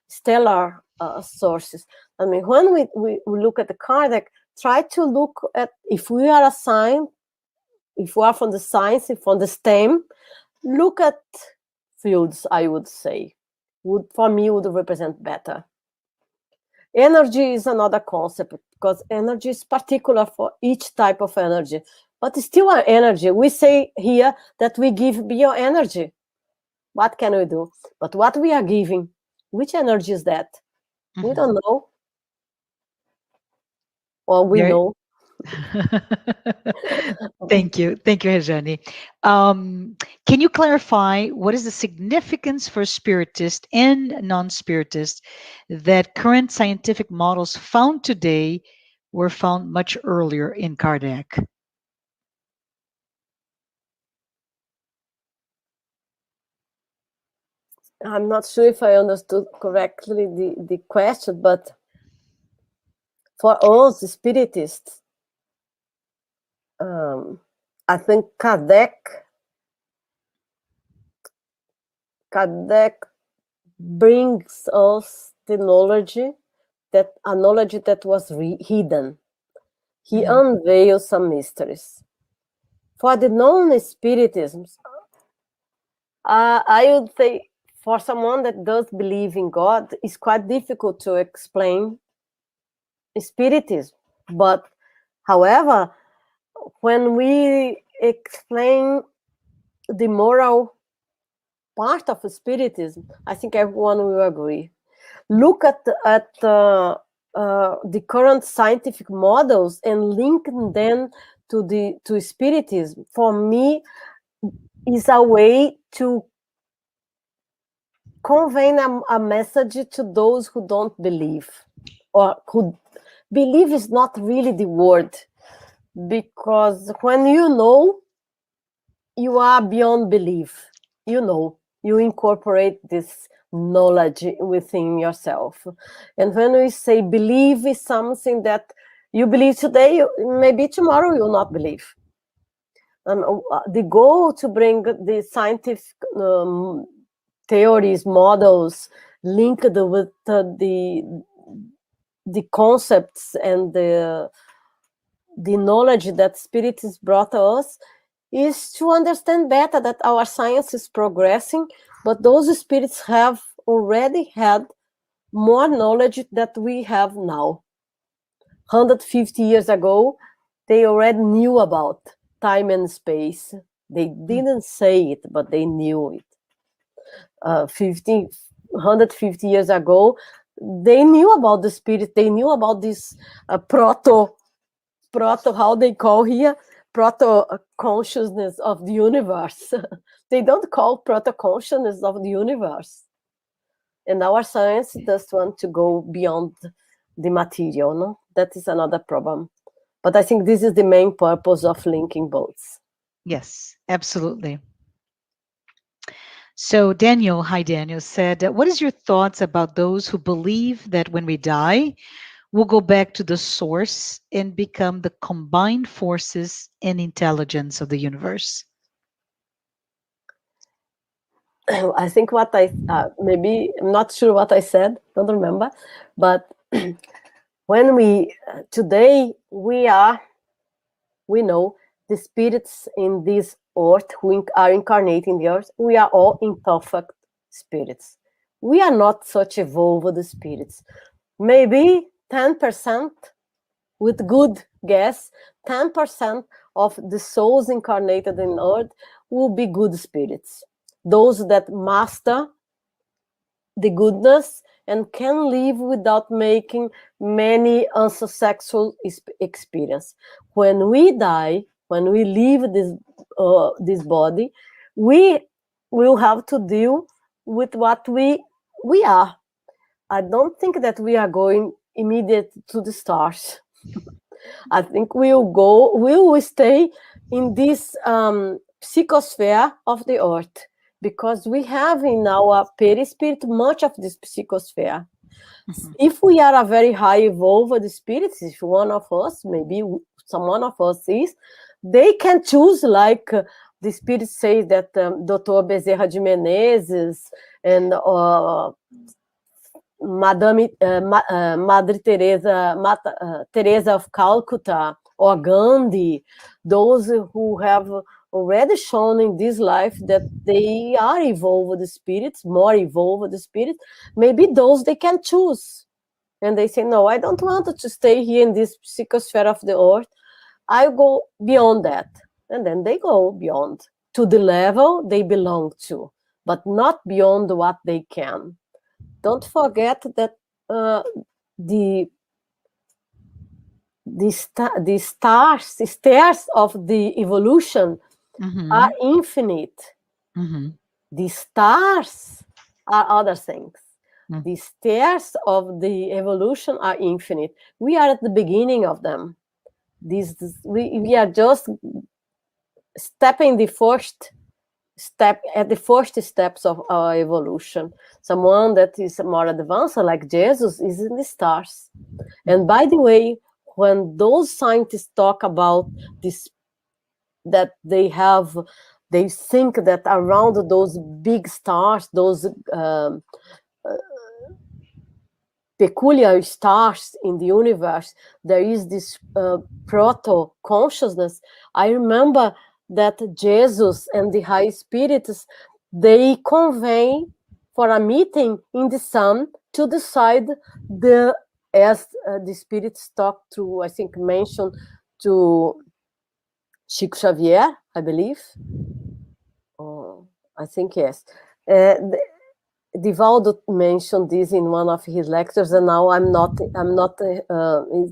stellar sources. I mean, when we look at the Kardec, try to look at, if we are assigned, if we are from the science, from the STEM, look at fields, I would say. For me, would represent better. Energy is another concept, because energy is particular for each type of energy. But it's still an energy. We say here that we give bioenergy. What can we do? But what we are giving, which energy is that? We don't know. Or we know. Thank you, Rejane. Can you clarify what is the significance for spiritists and non-spiritists that current scientific models found today were found much earlier in Kardec? I'm not sure if I understood correctly the question, but for us spiritists, I think Kardec brings us the knowledge that was hidden. He unveils some mysteries. For the non-spiritisms, I would say for someone that does believe in God, it's quite difficult to explain spiritism. But however, when we explain the moral part of spiritism, I think everyone will agree. Look at the current scientific models and link them to spiritism. For me, is a way to convey a message to those who don't believe, or who believe is not really the word, because when you know, you are beyond belief. You know, you incorporate this knowledge within yourself. And when we say believe is something that you believe today, maybe tomorrow you will not believe. The goal to bring the scientific theories, models linked with the concepts and the knowledge that spiritists brought us is to understand better that our science is progressing, but those spirits have already had more knowledge that we have now. 150 years ago, they already knew about time and space. They didn't say it, but they knew it. 150 years ago, they knew about the spirit. They knew about this proto, how they call here, proto-consciousness of the universe. They don't call proto-consciousness of the universe. And our science does want to go beyond the material, no? That is another problem. But I think this is the main purpose of linking both. Yes, absolutely. So Daniel, hi Daniel, said, what is your thoughts about those who believe that when we die, we'll go back to the source and become the combined forces and intelligence of the universe? I think what maybe I'm not sure what I said, don't remember, but when today we know the spirits in this earth who are incarnating the earth, we are all imperfect spirits. We are not such evolved spirits. Maybe 10%, with good guess, 10% of the souls incarnated in earth will be good spirits. Those that master the goodness and can live without making many unsuccessful experience. When we die, when we leave this body, we will have to deal with what we are. I don't think that we are going immediate to the stars. I think we will stay in this psychosphere of the earth, because we have in our perispirit much of this psychosphere. If we are a very high evolved spirit, if one of us, maybe someone of us is, they can choose, like the spirit says that Dr. Bezerra de Menezes and Madre Teresa of Calcutta, or Gandhi, those who have already shown in this life that they are evolved spirits, more evolved spirits, maybe those they can choose. And they say, no, I don't want to stay here in this psychosphere of the earth. I go beyond that. And then they go beyond to the level they belong to. but not beyond what they can. Don't forget that the stairs of the evolution are infinite. The stars are other things. The stairs of the evolution are infinite. We are at the beginning of them. We are just stepping the first step at the first steps of our evolution. Someone that is more advanced, like Jesus, is in the stars. And by the way, when those scientists talk about this, that they think that around those big stars, those peculiar stars in the universe, there is this proto-consciousness. I remember that Jesus and the high spirits, they convene for a meeting in the sun to decide as the spirits talk to, I think, mentioned to Chico Xavier, I believe. I think, yes. Divaldo mentioned this in one of his lectures, and now it's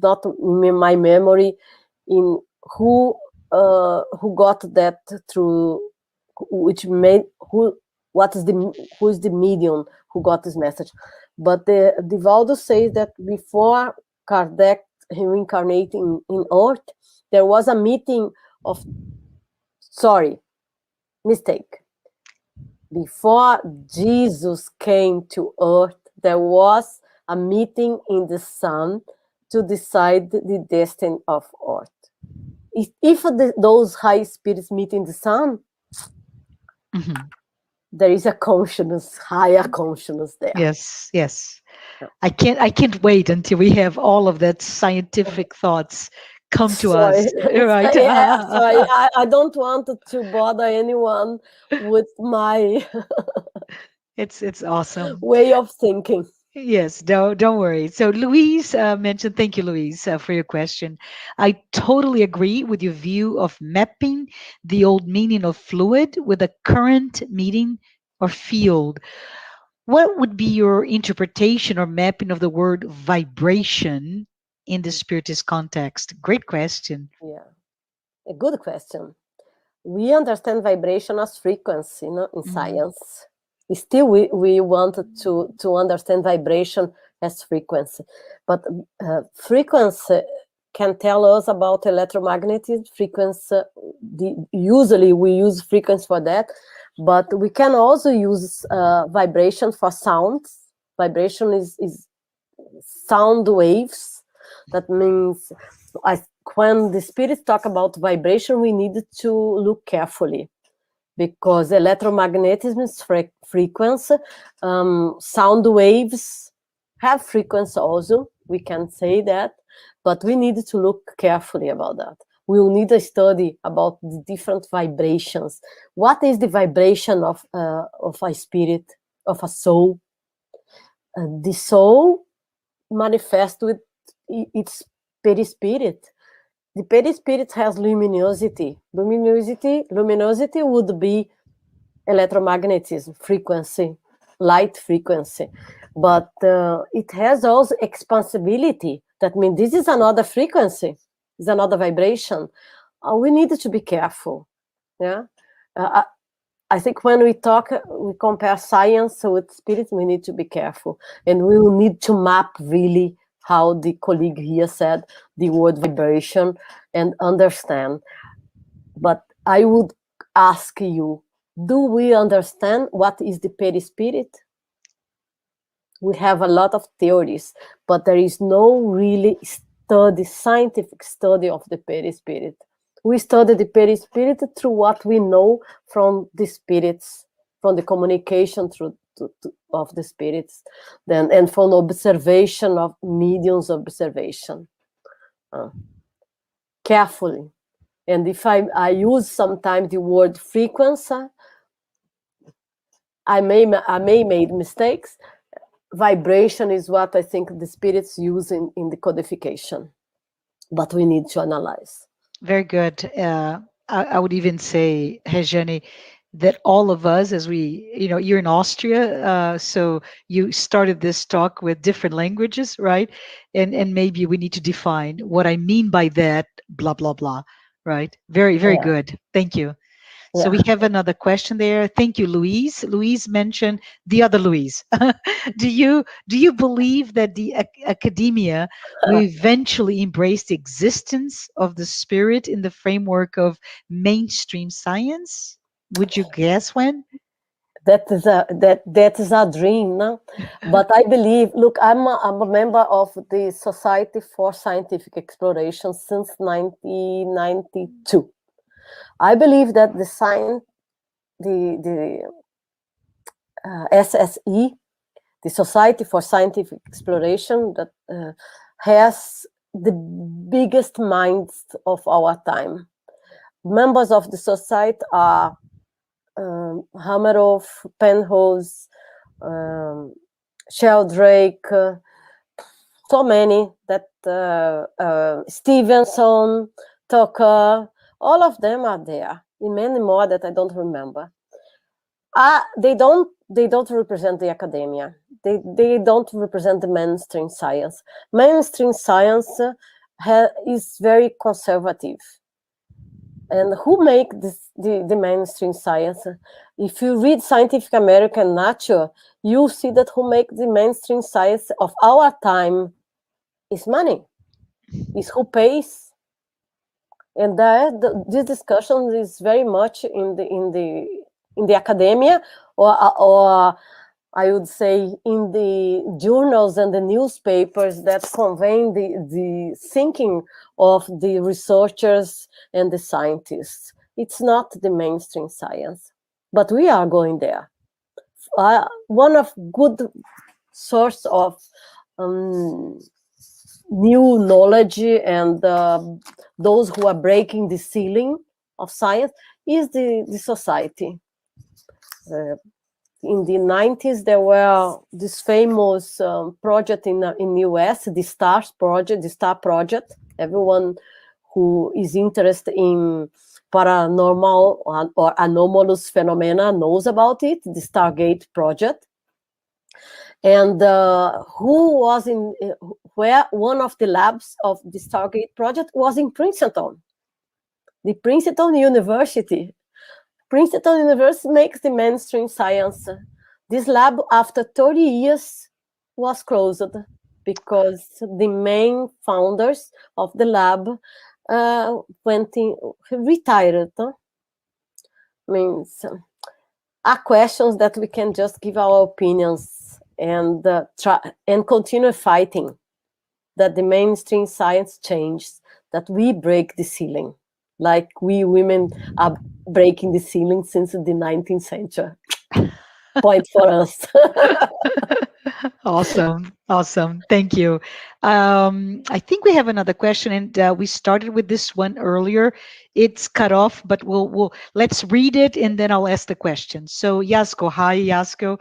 not in my memory in who got that through, who is the medium who got this message. But Divaldo says that before Kardec reincarnating in Earth, there was a meeting of, mistake. Before Jesus came to Earth, there was a meeting in the sun to decide the destiny of Earth. If those high spirits meet in the sun, there is a consciousness, higher consciousness there. Yes, yes. I can't wait until we have all of that scientific thoughts come to us, right? I don't want to bother anyone with my it's awesome way of thinking. Yes, don't worry. So Louise mentioned, thank you, Louise, for your question. I totally agree with your view of mapping the old meaning of fluid with the current meaning or field. What would be your interpretation or mapping of the word vibration in the spiritist context? Great question. Yeah, a good question. We understand vibration as frequency, in science. Still, we wanted to understand vibration as frequency. But frequency can tell us about electromagnetic frequency. Usually, we use frequency for that. But we can also use vibration for sounds. Vibration is sound waves. That means when the spirits talk about vibration, we need to look carefully, because electromagnetism is frequency. Sound waves have frequency also. We can say that, but we need to look carefully about that. We will need a study about the different vibrations. What is the vibration of a spirit, of a soul? The soul manifests with its perispirit. The perispirit has luminosity. Luminosity would be electromagnetism, frequency, light frequency. But it has also expansibility. That means this is another frequency, is another vibration. We need to be careful. Yeah, I think when we compare science with spirit, we need to be careful, and we will need to map really how the colleague here said the word vibration and understand. But I would ask you, do we understand what is the perispirit? We have a lot of theories, but there is no really scientific study of the perispirit. We study the perispirit through what we know from the spirits, from the communication of the spirits, and from observation of mediums observation. Carefully. And if I use sometimes the word frequency, I may make mistakes. Vibration is what I think the spirits use in the codification, but we need to analyze. Very good. I would even say, Rejane, that all of us, as we, you're in Austria, so you started this talk with different languages, right? And maybe we need to define what I mean by that, blah blah blah, right? Very, very Yeah, good. Thank you. So we yeah. have another question there. Thank you, Louise. Louise mentioned the other Louise. Do you believe that the academia will eventually embrace the existence of the spirit in the framework of mainstream science? Would you guess when? That is a dream, no? But I believe. Look, I'm a member of the Society for Scientific Exploration since 1992. I believe that the SSE, the Society for Scientific Exploration, that has the biggest minds of our time. Members of the society are Hameroff, Penrose, Sheldrake, so many that Stevenson, Tucker, all of them are there, and many more that I don't remember. They don't represent the academia. They don't represent the mainstream science. Mainstream science is very conservative. And who make the mainstream science? If you read Scientific American Nature, you see that who make the mainstream science of our time is money, is who pays. And this discussion is very much in the academia, or I would say in the journals and the newspapers that convey the thinking of the researchers and the scientists. It's not the mainstream science, but we are going there. One of good source of new knowledge and those who are breaking the ceiling of science is the society. In the 90s, there were this famous project in US, the STAR project. Everyone who is interested in paranormal or anomalous phenomena knows about it, the Stargate project. And who was where one of the labs of the Stargate project was in Princeton, the Princeton University. Princeton University makes the mainstream science. This lab, after 30 years, was closed because the main founders of the lab retired. Means are questions that we can just give our opinions and try and continue fighting that the mainstream science changes, that we break the ceiling, like we women are breaking the ceiling since the 19th century. Point for us. Awesome. Thank you. I think we have another question, and we started with this one earlier. It's cut off, but let's read it, and then I'll ask the question. So Yasko, hi Yasko.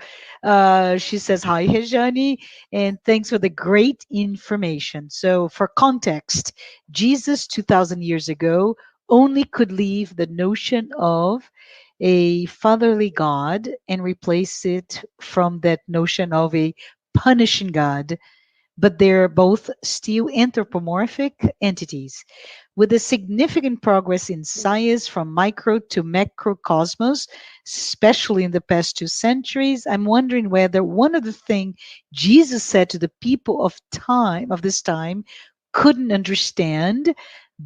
She says hi Rejane, and thanks for the great information. So for context, Jesus 2,000 years ago only could leave the notion of a fatherly God and replace it from that notion of a punishing God, but they're both still anthropomorphic entities. With a significant progress in science from micro to macrocosmos, especially in the past 2 centuries, I'm wondering whether one of the things Jesus said to the people of this time couldn't understand,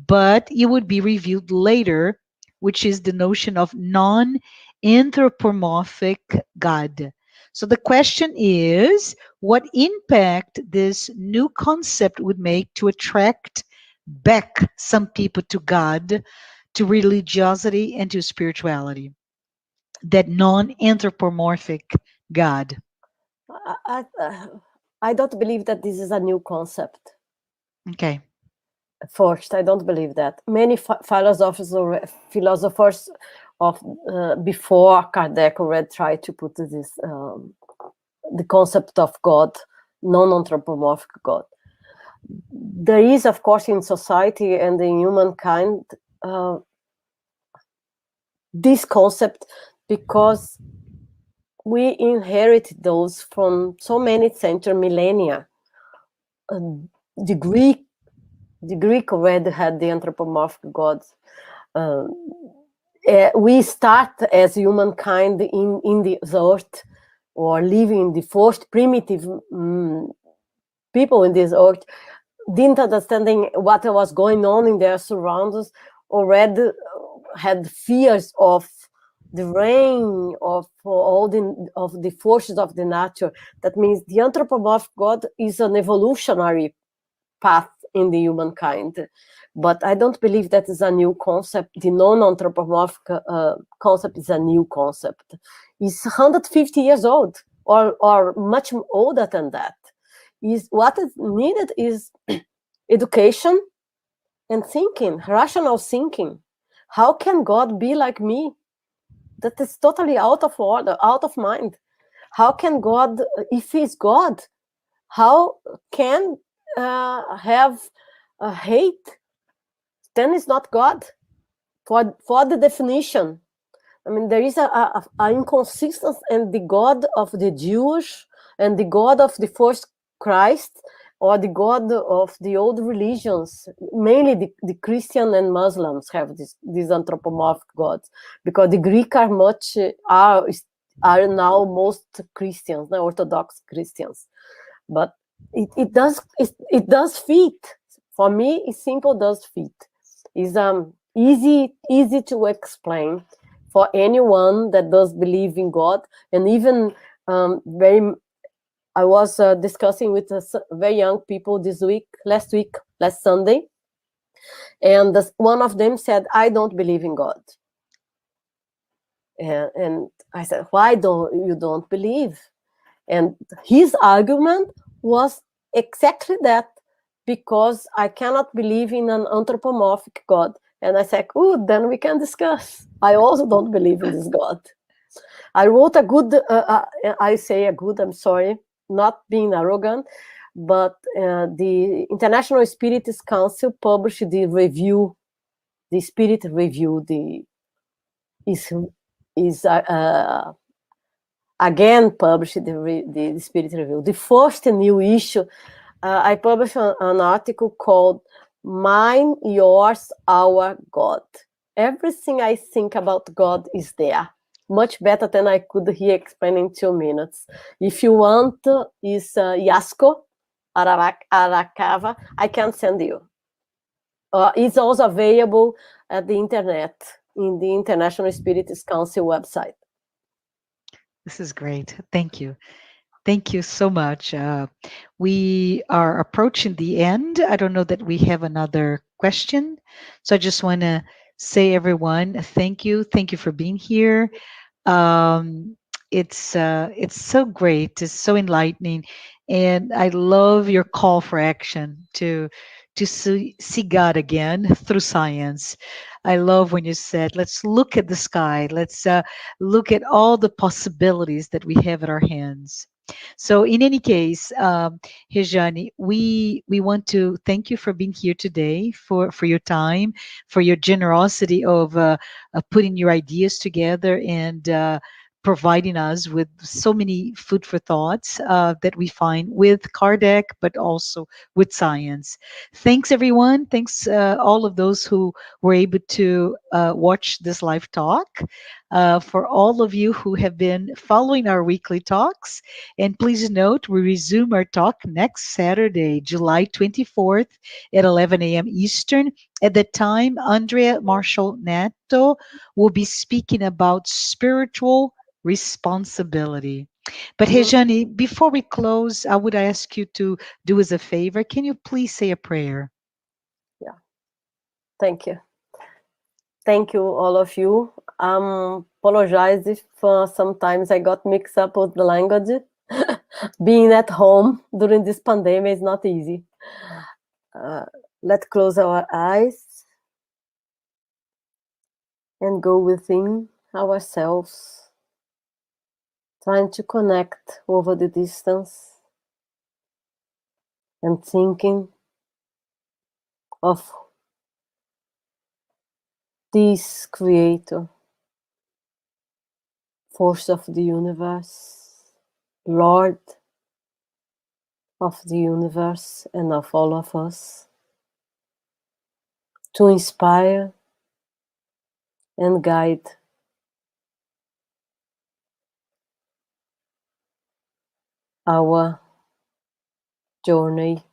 but it would be revealed later, which is the notion of non-anthropomorphic God. So the question is, what impact this new concept would make to attract back some people to God, to religiosity, and to spirituality? That non-anthropomorphic God. I don't believe that this is a new concept. Okay. First, I don't believe that. Many philosophers of before Kardec already tried to put this the concept of God, non-anthropomorphic God. There is, of course, in society and in humankind this concept because we inherited those from so many centuries, millennia. The Greek already had the anthropomorphic gods. We start as humankind in the earth, or living in the first primitive people in this earth, didn't understanding what was going on in their surroundings, already had fears of the rain, of all the forces of the nature. That means the anthropomorphic God is an evolutionary path in the humankind. But I don't believe that is a new concept. The non-anthropomorphic concept is a new concept. It's 150 years old, or much older than that. What is needed is education and thinking, rational thinking. How can God be like me? That is totally out of order, out of mind. How can God, if he's God, how can have a hate? Then it's not God. For the definition, I mean, there is a inconsistency in the God of the Jewish and the God of the first Christ, or the God of the old religions. Mainly the Christian and Muslims have these anthropomorphic gods, because the Greek are now most Christians, Orthodox Christians. But it does fit. For me, it simple does fit. It's easy to explain for anyone that does believe in God. And even I was discussing with very young people last Sunday, and one of them said, I don't believe in God. And I said, why don't believe? And his argument was exactly that, because I cannot believe in an anthropomorphic God. And I said, oh, then we can discuss. I also don't believe in this God. I wrote I'm sorry, not being arrogant, but the International Spiritist Council published the review, the Spirit Review, again published the Spirit Review. The first new issue, I published an article called Mine, Yours, Our God. Everything I think about God is there. Much better than I could here explain in 2 minutes. If you want, is Yasko Arakawa, I can send you. It's also available at the internet, in the International Spiritist Council website. This is great. Thank you. Thank you so much. We are approaching the end. I don't know that we have another question. So I just want to say, everyone, thank you. Thank you for being here. It's so great. It's so enlightening. And I love your call for action to see God again through science. I love when you said, let's look at the sky. Let's look at all the possibilities that we have at our hands. So in any case, Rejane, we want to thank you for being here today, for your time, for your generosity of putting your ideas together, and providing us with so many food for thoughts that we find with Kardec, but also with science. Thanks, everyone. Thanks all of those who were able to watch this live talk. For all of you who have been following our weekly talks. And please note, we resume our talk next Saturday, July 24th at 11 a.m. Eastern. At that time, Andrea Marshall Nato will be speaking about spiritual responsibility. But Rejane, before we close, I would ask you to do us a favor. Can you please say a prayer? Yeah. Thank you. Thank you, all of you. Apologize if sometimes I got mixed up with the language. Being at home during this pandemic is not easy. Let's close our eyes and go within ourselves, trying to connect over the distance and thinking of this Creator force of the universe, Lord of the universe and of all of us, to inspire and guide our journey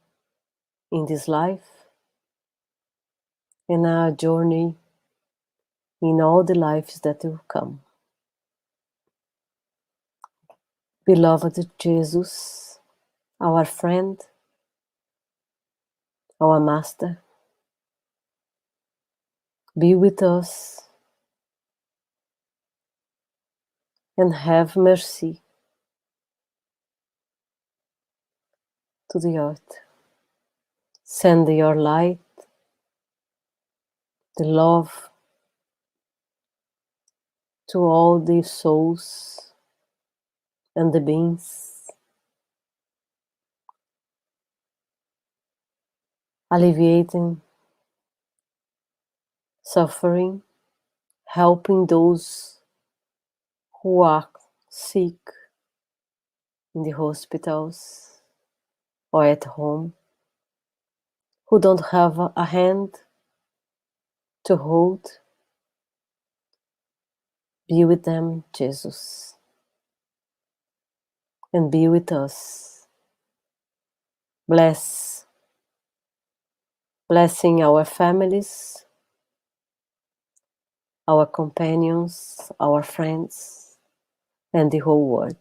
in this life and our journey in all the lives that will come. Beloved Jesus, our friend, our Master, be with us and have mercy to the earth. Send your light, the love to all the souls and the beings, alleviating suffering, helping those who are sick in the hospitals or at home, who don't have a hand to hold. Be with them, Jesus, and be with us. Blessing our families, our companions, our friends, and the whole world.